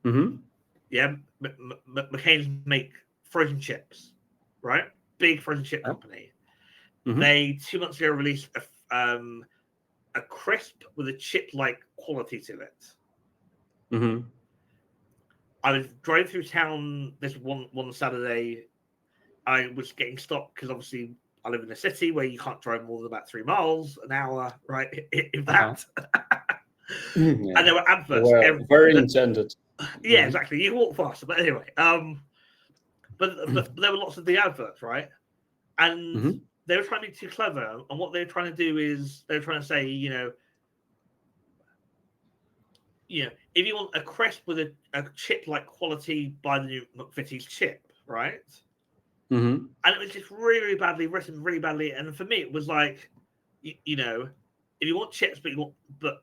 Yeah, McCain's make frozen chips, right? Big frozen chip company. They 2 months ago released a crisp with a chip-like quality to it. I was driving through town this one Saturday. I was getting stopped because obviously I live in a city where you can't drive more than about 3 miles an hour, right? In that. And there were adverts.
Very intended.
Yeah, exactly. You walk faster, but anyway. But there were lots of the adverts, right? And they were trying to be too clever. And what they were trying to do is they were trying to say, if you want a crisp with a chip-like quality, buy the new McVitie's chip, right? And it was just really, really badly written, really badly. And for me, it was like, if you want chips, but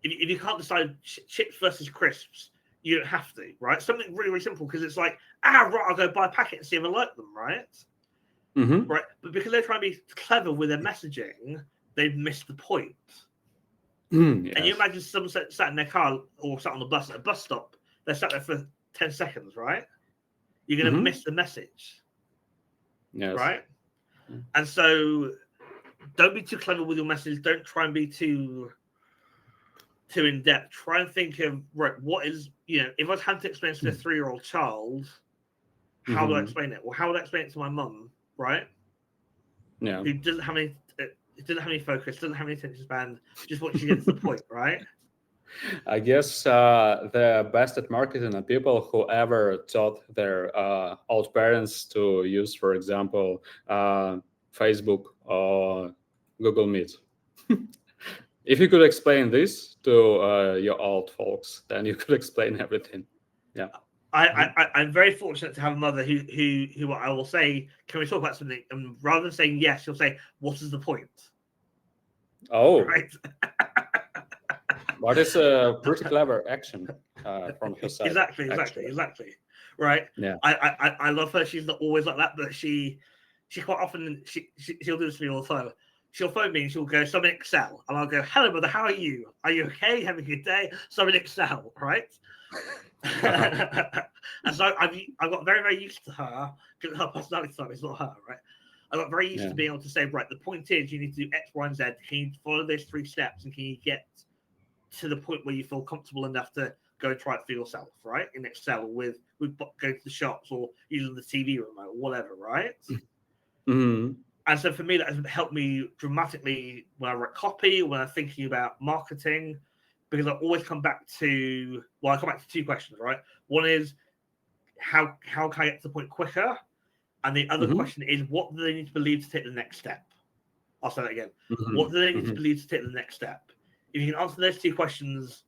if you can't decide chips versus crisps, you don't have to, right? Something really, really simple, because it's like, right, I'll go buy a packet and see if I like them, right? Right, but because they're trying to be clever with their messaging, they've missed the point. Yes. And you imagine someone sat in their car or sat on the bus at a bus stop, they're sat there for 10 seconds, right? You're going to miss the message. Yes. Right? And so don't be too clever with your message. Don't try and be too in depth. Try and think of, right, what is, if I had to explain it to a 3-year-old child, how would I explain it? Well, how would I explain it to my mum, right?
Yeah.
Who doesn't have any focus, doesn't have any attention span, just wants to get to the point, right?
I guess the best at marketing are people who ever taught their old parents to use, for example, Facebook or Google Meet. If you could explain this to your old folks, then you could explain everything. Yeah.
I'm very fortunate to have a mother who I will say, can we talk about something? And rather than saying yes, she'll say, what is the point?
Oh. Right. What is a pretty clever action from her side.
Exactly. Right. Yeah. I love her. She's not always like that, but she quite often she'll do this to me all the time. She'll phone me and she'll go, "So I'm in Excel," and I'll go, "Hello, mother. How are you? Are you okay? Having a good day?" So I'm in Excel, right? And so I've got very, very used to her, because her personality type is not her, right? I got very used to being able to say, right, the point is you need to do X, Y, and Z. Can you follow those 3 steps, and can you get to the point where you feel comfortable enough to go and try it for yourself, right? In Excel with go to the shops or using the TV remote or whatever, right? And so for me, that has helped me dramatically when I write copy, when I'm thinking about marketing, because I always come back to 2 questions, right? One is how can I get to the point quicker? And the other question is, what do they need to believe to take the next step? I'll say that again. What do they need to believe to take the next step? If you can answer those 2 questions,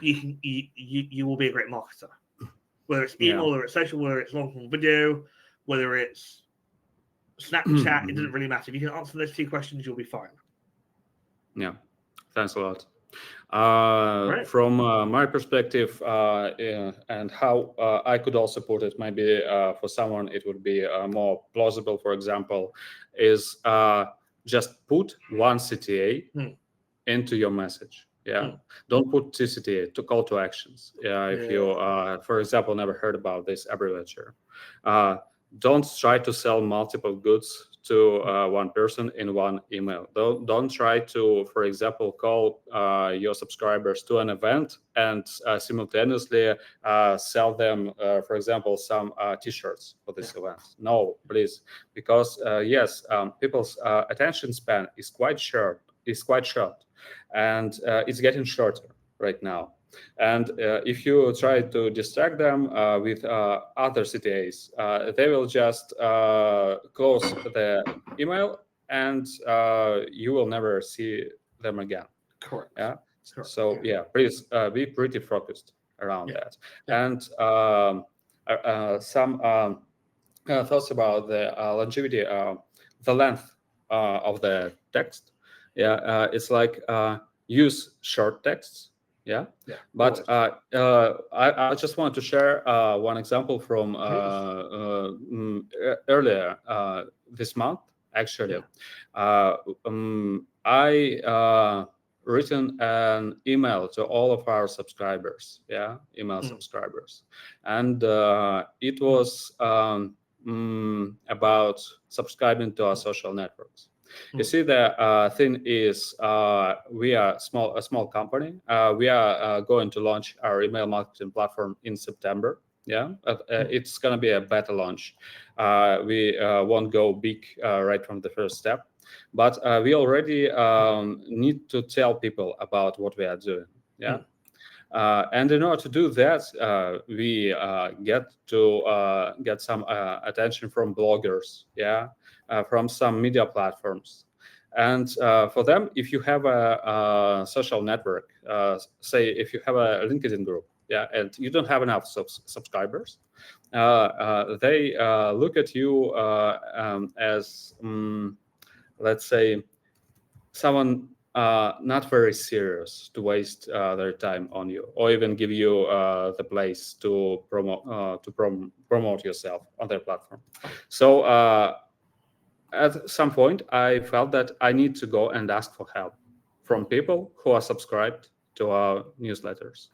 you will be a great marketer. Whether it's email, whether it's social, whether it's long-form video, whether it's Snapchat, it doesn't really matter. If you can answer those 2 questions, you'll be fine.
Yeah, thanks a lot. Right. From my perspective, and how I could also put it, maybe for someone it would be more plausible, for example, is just put one CTA into your message. Yeah, don't put 2 CTA, to call to actions. If you, for example, never heard about this abbreviature. Don't try to sell multiple goods to one person in one email. Don't try to, for example, call your subscribers to an event and simultaneously sell them, for example, some T-shirts for this event. No, please, because yes, people's attention span is quite short. And it's getting shorter right now. And if you try to distract them with other CTAs, they will just close the email and you will never see them again.
Correct.
Yeah. Correct. So yeah, please be pretty focused around that.
Yeah.
And some thoughts about the longevity, the length of the text. Yeah, it's like use short texts. Yeah. But I just want to share one example from earlier this month. Actually, I written an email to all of our subscribers, email subscribers, and it was about subscribing to our social networks. You see, the thing is, we are a small company. We are going to launch our email marketing platform in September. It's going to be a beta launch. We won't go big right from the first step, but we already need to tell people about what we are doing. And in order to do that, we get some attention from bloggers, from some media platforms. And for them, if you have a social network, say if you have a LinkedIn group, and you don't have enough subscribers, they look at you as, let's say, someone not very serious to waste their time on you, or even give you the place to promote yourself on their platform. So at some point, I felt that I need to go and ask for help from people who are subscribed to our newsletters.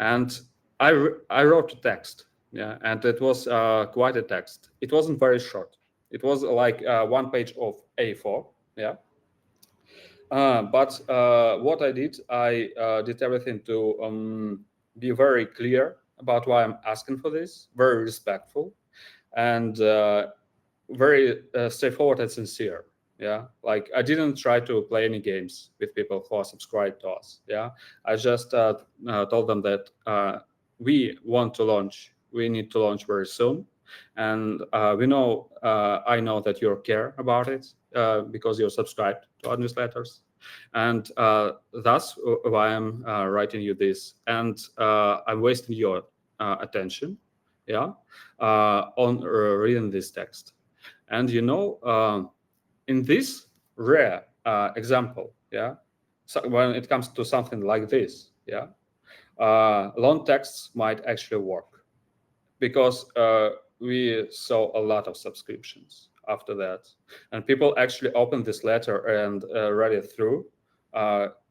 And I wrote a text, and it was quite a text. It wasn't very short. It was like 1 page of A4, but what I did everything to be very clear about why I'm asking for this, very respectful, and very straightforward and sincere. Like I didn't try to play any games with people who are subscribed to us. I just told them that we want to launch. We need to launch very soon, and I know that you care about it because you're subscribed to our newsletters, and that's why I'm writing you this, and I'm wasting your attention, on reading this text. And in this rare example, so when it comes to something like this, long texts might actually work, because we saw a lot of subscriptions after that, and people actually opened this letter and read it through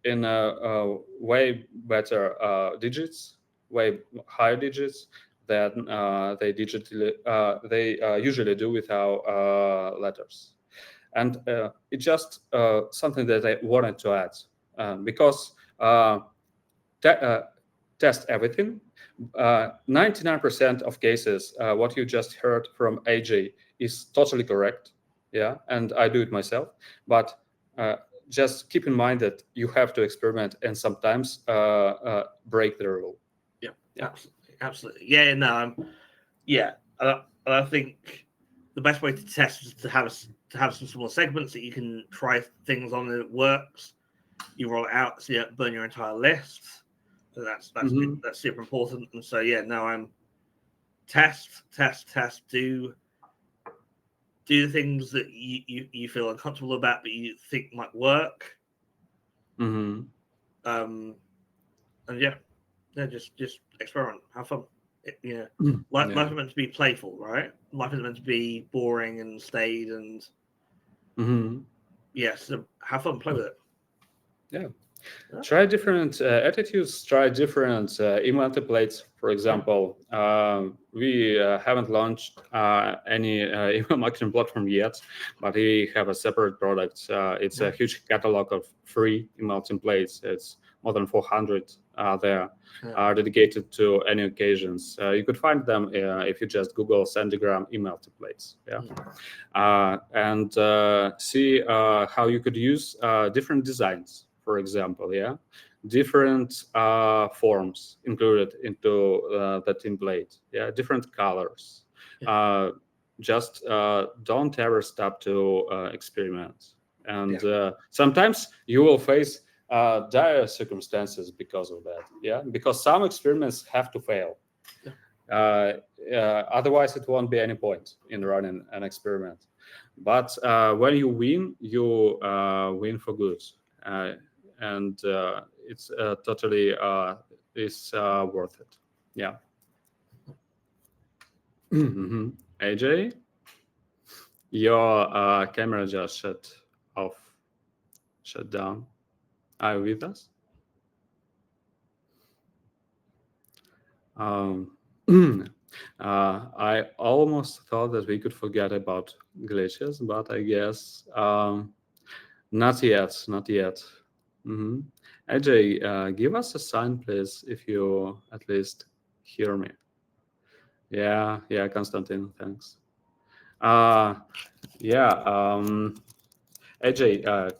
in way better digits, way higher digits than they usually do with our letters. And it's just something that I wanted to add, because test everything. 99% of cases, what you just heard from AJ is totally correct. And I do it myself. But just keep in mind that you have to experiment and sometimes break the rule.
Absolutely. I think the best way to test is to have some small segments that you can try things on and it works. You roll it out, so you don't burn your entire list. So that's super important. And so I'm test. Do the things that you feel uncomfortable about, but you think might work. And just experiment, have fun. Life is meant to be playful, right? Life is meant to be boring and staid, and so have fun, play with it.
Try different attitudes, try different email templates. For example, we haven't launched any email marketing platform yet, but we have a separate product. It's a huge catalog of free email templates. It's more than 400 there, dedicated to any occasions. You could find them if you just Google Sendigram email templates. And see how you could use different designs. For example, different forms included into the template, different colors. Just don't ever stop to experiment. And sometimes you will face dire circumstances because of that. Because some experiments have to fail. Otherwise, it won't be any point in running an experiment. But when you win for good. And it's totally is worth it. AJ, your camera just shut down. Are you with us? I almost thought that we could forget about glitches, but I guess not yet. Not yet. Mm-hmm. AJ, give us a sign, please, if you at least hear me. Yeah, Konstantin, thanks. Yeah, AJ,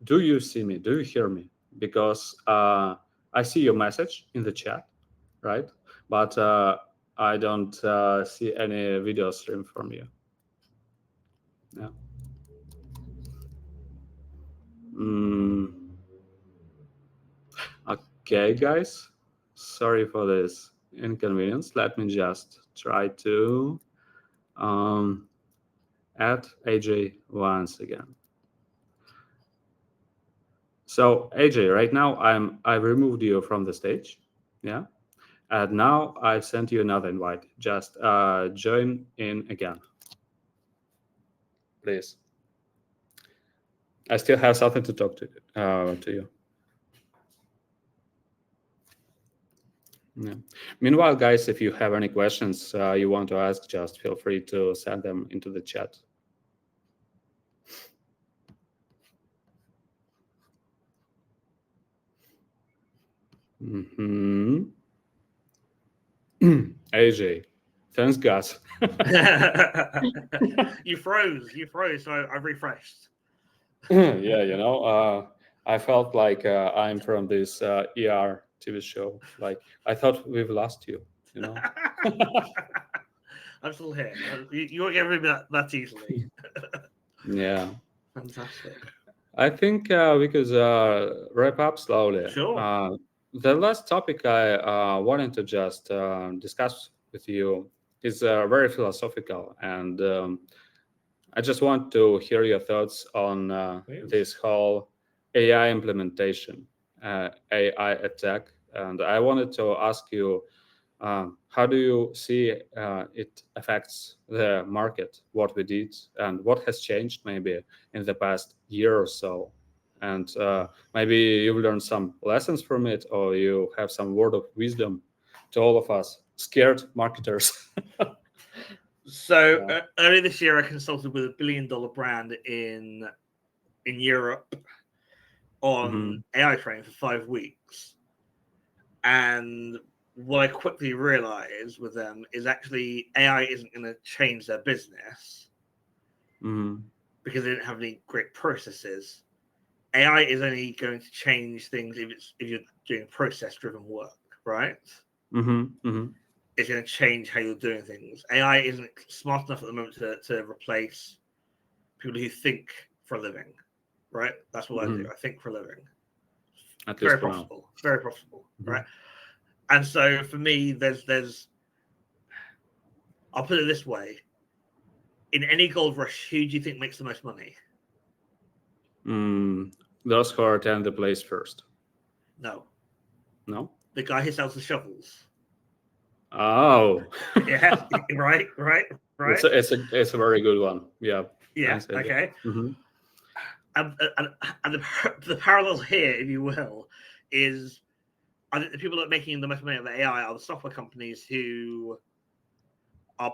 do you see me? Do you hear me? Because I see your message in the chat, right? But I don't see any video stream from you. Yeah. Mm, okay, guys. Sorry for this inconvenience. Let me just try to add AJ once again. So AJ, right now I've removed you from the stage. Yeah. And now I've sent you another invite. Just join in again, please. I still have something to talk to you. Yeah. Meanwhile, guys, if you have any questions you want to ask, just feel free to send them into the chat. Mm-hmm. AJ, thanks, God.
You froze, so I refreshed.
Yeah, I felt like I'm from this ER TV show. Like, I thought we've lost you,
I'm still here. You won't get rid of that easily.
Yeah.
Fantastic.
I think we could wrap up slowly.
Sure.
The last topic I wanted to just discuss with you is very philosophical, and I just want to hear your thoughts on this whole AI implementation, AI attack. And I wanted to ask you, how do you see it affects the market, what we did, and what has changed maybe in the past year or so? And maybe you've learned some lessons from it, or you have some word of wisdom to all of us scared marketers.
So earlier this year, I consulted with $1 billion brand in Europe on AI training for 5 weeks, and what I quickly realized with them is actually AI isn't going to change their business because they didn't have any great processes. AI is only going to change things if you're doing process-driven work, right? It's going to change how you're doing things. AI isn't smart enough at the moment to replace people who think for a living, right? That's what I do. I think for a living. Very profitable, right? And so for me, there's I'll put it this way. In any gold rush, who do you think makes the most money?
Those who attend the place first.
No.
The
guy who sells the shovels.
Oh.
Yeah. Right.
It's a very good one. Yeah.
Okay. And the parallel here, if you will, is I think the people that are making the most money out of AI are the software companies who are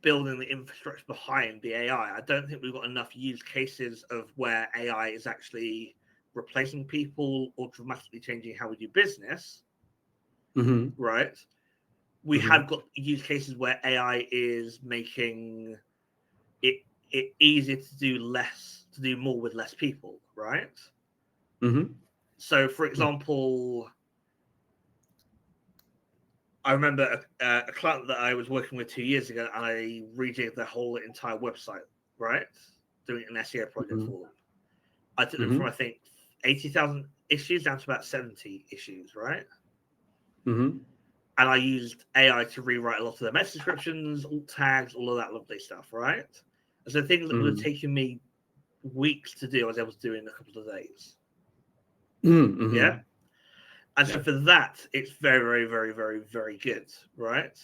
building the infrastructure behind the AI. I don't think we've got enough use cases of where AI is actually replacing people or dramatically changing how we do business. Right? We have got use cases where AI is making it easier to do more with less people, right? So, for example, I remember a client that I was working with 2 years ago, and I rejigged their whole entire website, right? Doing an SEO project for them. I took them from, I think, 80,000 issues down to about 70 issues, right? And I used AI to rewrite a lot of their meta descriptions, alt tags, all of that lovely stuff, right? And so things that would have taken me weeks to do, I was able to do in a couple of days. Yeah. And so for that, it's very, very, very, very, very good, right?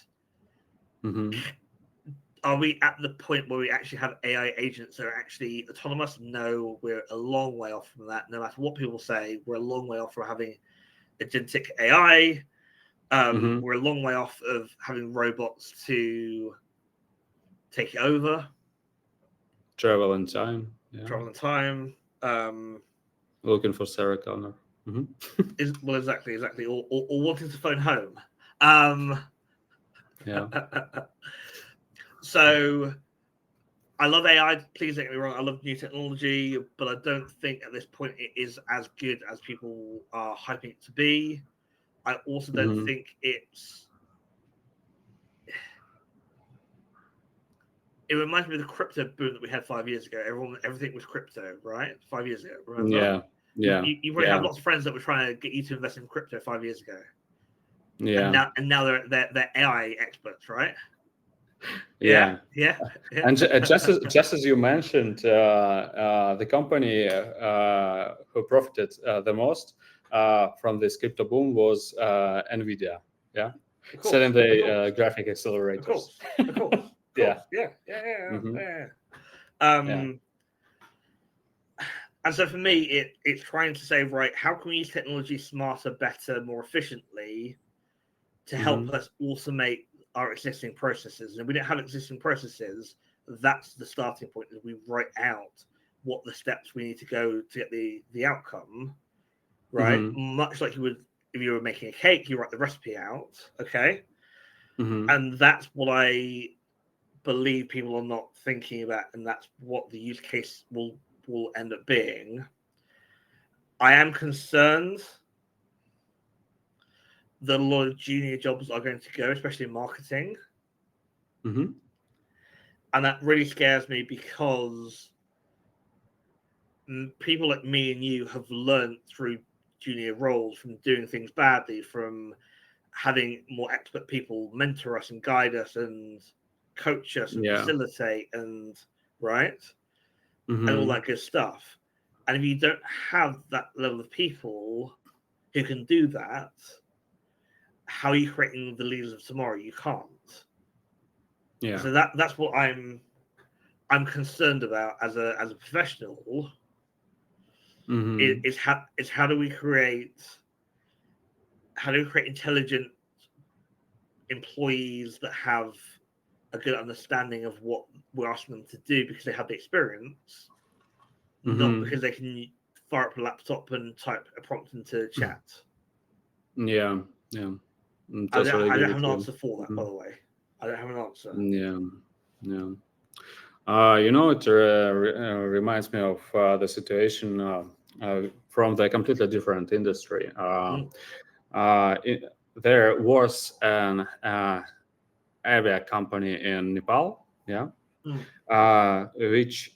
are we at the point where we actually have AI agents that are actually autonomous? No, we're a long way off from that. No matter what people say, we're a long way off from having agentic AI. We're a long way off of having robots to take it over.
Travel in time. Yeah.
Travel in time.
Looking for Sarah Connor.
Exactly. Or wanting to phone home.
Yeah.
So I love AI. Please don't get me wrong. I love new technology, but I don't think at this point it is as good as people are hyping it to be. I also don't think it's. It reminds me of the crypto boom that we had 5 years ago. Everything was crypto, right? 5 years ago, remember?
Yeah.
You probably have lots of friends that were trying to get you to invest in crypto 5 years ago.
Yeah.
And now they're AI experts, right?
Yeah.
Yeah.
And just as you mentioned, the company who profited the most from this crypto boom was Nvidia. Yeah, selling the graphic accelerators.
Of course. Yeah. And so for me, it's trying to say, right, how can we use technology smarter, better, more efficiently to help us automate our existing processes? And if we don't have existing processes, that's the starting point. Is we write out what the steps we need to go to get the outcome, right? Much like you would if you were making a cake, you write the recipe out, okay? And that's what I believe people are not thinking about, and that's what the use case will end up being. I am concerned that a lot of junior jobs are going to go, especially in marketing. And that really scares me because people like me and you have learned through junior roles, from doing things badly, from having more expert people mentor us and guide us and coach us and facilitate and and all that good stuff. And if you don't have that level of people who can do that, how are you creating the leaders of tomorrow? You can't. Yeah. So that's what I'm concerned about as a professional. Is how do we create intelligent employees that have a good understanding of what we're asking them to do because they have the experience, not because they can fire up a laptop and type a prompt into chat.
Yeah.
I don't have an answer for that, by the way. I don't have an answer.
Yeah. It reminds me of the situation from the completely different industry. There was an avia company in Nepal, which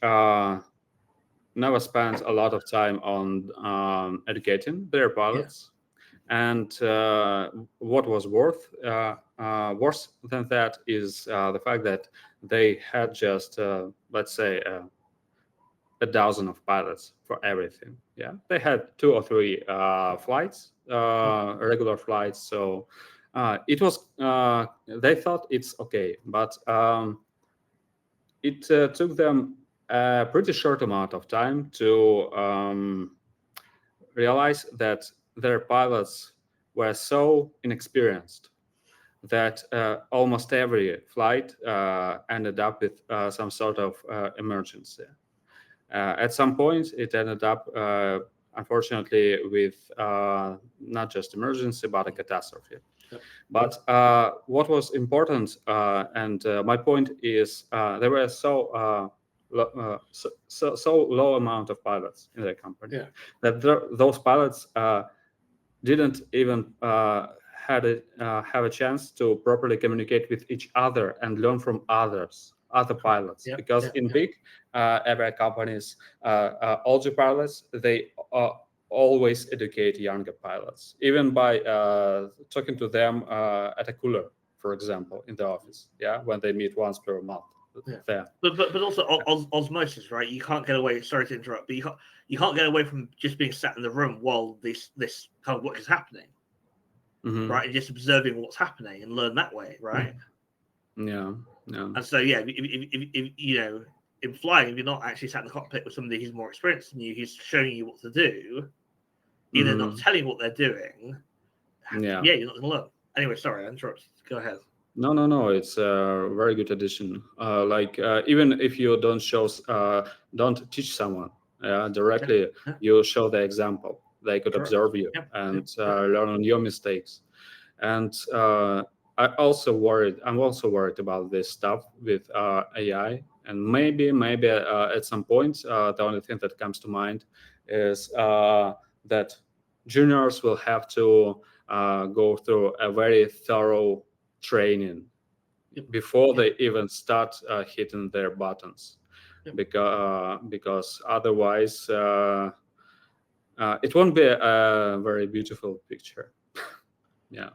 never spent a lot of time on educating their pilots. And what was worse than that is the fact that they had just, let's say, a dozen of pilots for everything. Yeah, they had 2 or 3 flights, regular flights. So it was. They thought it's okay, but it took them a pretty short amount of time to realize that their pilots were so inexperienced that almost every flight ended up with some sort of emergency. At some point, it ended up, unfortunately, with not just emergency, but a catastrophe. But what was important, and my point is, there were so low amount of pilots in the company that those pilots didn't even have a chance to properly communicate with each other and learn from other pilots. Because in big airline companies, older pilots, they always educate younger pilots, even by talking to them at a cooler, for example, in the office. When they meet once per month.
But also osmosis, right? You can't get away. Sorry to interrupt, but you can't get away from just being sat in the room while this kind of work is happening, right? And just observing what's happening and learn that way, right?
Yeah. No.
And so, yeah, if you know, in flying, if you're not actually sat in the cockpit with somebody who's more experienced than you, who's showing you what to do, either not telling you what they're doing,
Yeah.
you're not going to learn. Anyway, sorry, I interrupted. Go ahead.
No. It's a very good addition. Even if you don't teach someone directly,
Yeah.
you show the example. They could
Correct.
observe you
Yep.
and
Correct.
learn on your mistakes. And I'm also worried about this stuff with AI. And maybe at some point, the only thing that comes to mind is that juniors will have to go through a very thorough training
Yep.
before they even start hitting their buttons,
Yep.
because otherwise it won't be a very beautiful picture. Yeah.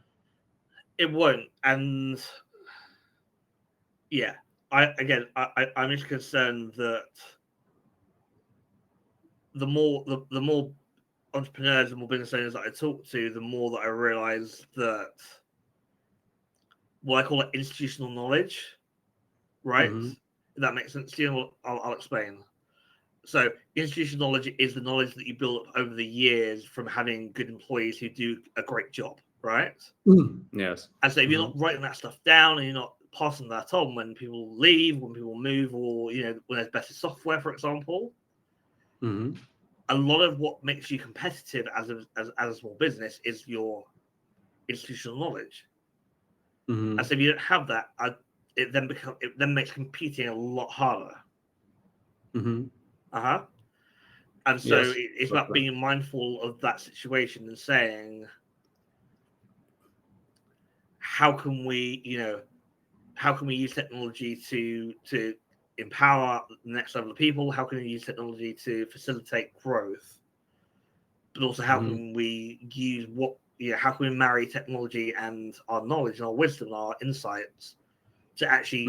It won't. And yeah, I'm just concerned that the more entrepreneurs and more business owners that I talk to, the more that I realize that what I call it institutional knowledge, right?
Mm-hmm.
If that makes sense to you, I'll explain. So institutional knowledge is the knowledge that you build up over the years from having good employees who do a great job, right?
Yes.
And so if you're not writing that stuff down and you're not passing that on when people leave, when people move, or when there's better software, for example, a lot of what makes you competitive as a small business is your institutional knowledge. And so if you don't have that, it then makes competing a lot harder. And so
Yes,
it's about being mindful of that situation and saying, how can we use technology to empower the next level of people? How can we use technology to facilitate growth? But also, how can we how can we marry technology and our knowledge and our wisdom and our insights to actually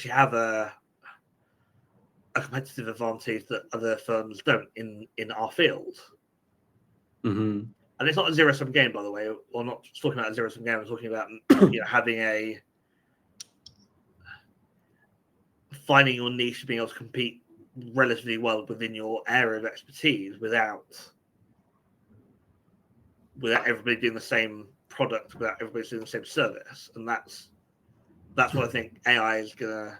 have a competitive advantage that other firms don't in our field? And it's not a zero-sum game, by the way. We're not talking about a zero-sum game. We're talking about having finding your niche, being able to compete relatively well within your area of expertise without everybody doing the same product, without everybody doing the same service. And that's what I think AI is gonna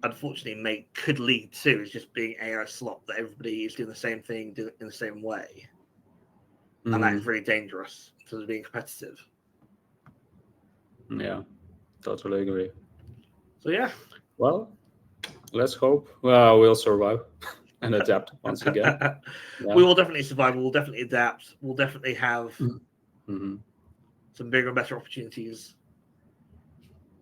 unfortunately could lead to, is just being AI slop, that everybody is doing the same thing in the same way. And that is really dangerous in terms of being competitive.
Yeah, totally agree.
So yeah.
Well, let's hope we'll survive and adapt once again. Yeah.
We will definitely survive. We'll definitely adapt. We'll definitely have some bigger and better opportunities.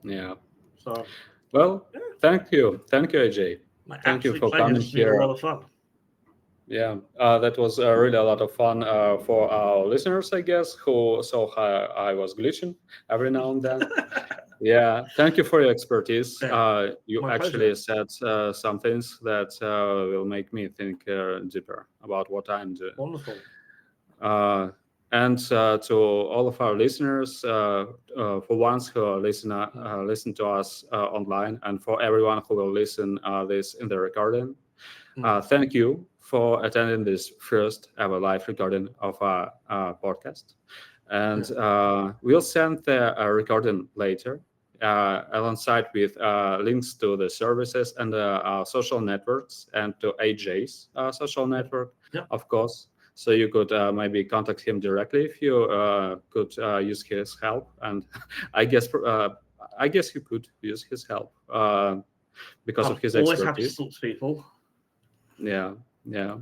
Yeah.
So,
well, thank you, AJ. Thank you for coming here.
A lot of fun.
Yeah, that was really a lot of fun for our listeners, I guess, who saw how I was glitching every now and then. Yeah, thank you for your expertise. You actually said some things that will make me think deeper about what I'm doing.
Wonderful.
And to all of our listeners, for ones who listen to us online, and for everyone who will listen this in the recording, thank you for attending this first ever live recording of our podcast. And we'll send the recording later alongside with links to the services and our social networks, and to AJ's social network, of course. So you could maybe contact him directly if you could use his help. And I guess you could use his help because of his
always
expertise.
Happy to talk to people.
Yeah.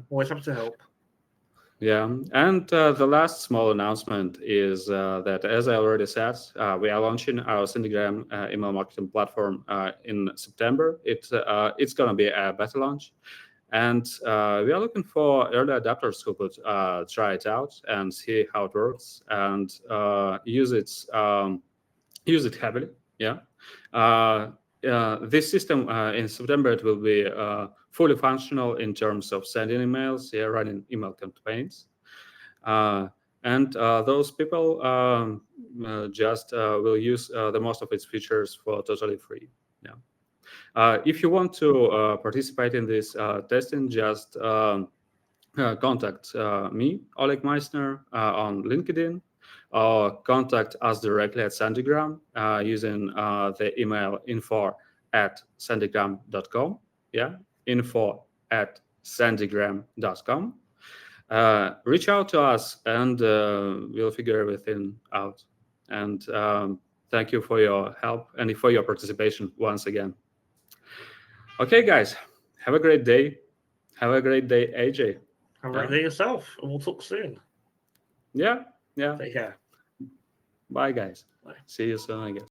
Always happy to help.
Yeah, and the last small announcement is that, as I already said, we are launching our Sendigram email marketing platform in September. It's going to be a beta launch, and we are looking for early adopters who could try it out and see how it works, and use it heavily. Yeah. This system in September, it will be fully functional in terms of sending emails, running email campaigns. and those people just will use the most of its features for totally free. Yeah. If you want to participate in this testing, just contact me, Oleg Meissner, on LinkedIn, or contact us directly at Sendigram using the email info@sendigram.com. Yeah, info@sendigram.com. Reach out to us, and we'll figure everything out. And thank you for your help and for your participation once again. Okay, guys, have a great day. Have a great day, AJ.
Have a great day yourself, and we'll talk soon.
Yeah.
Take care.
Bye, guys.
Bye.
See you soon, I guess.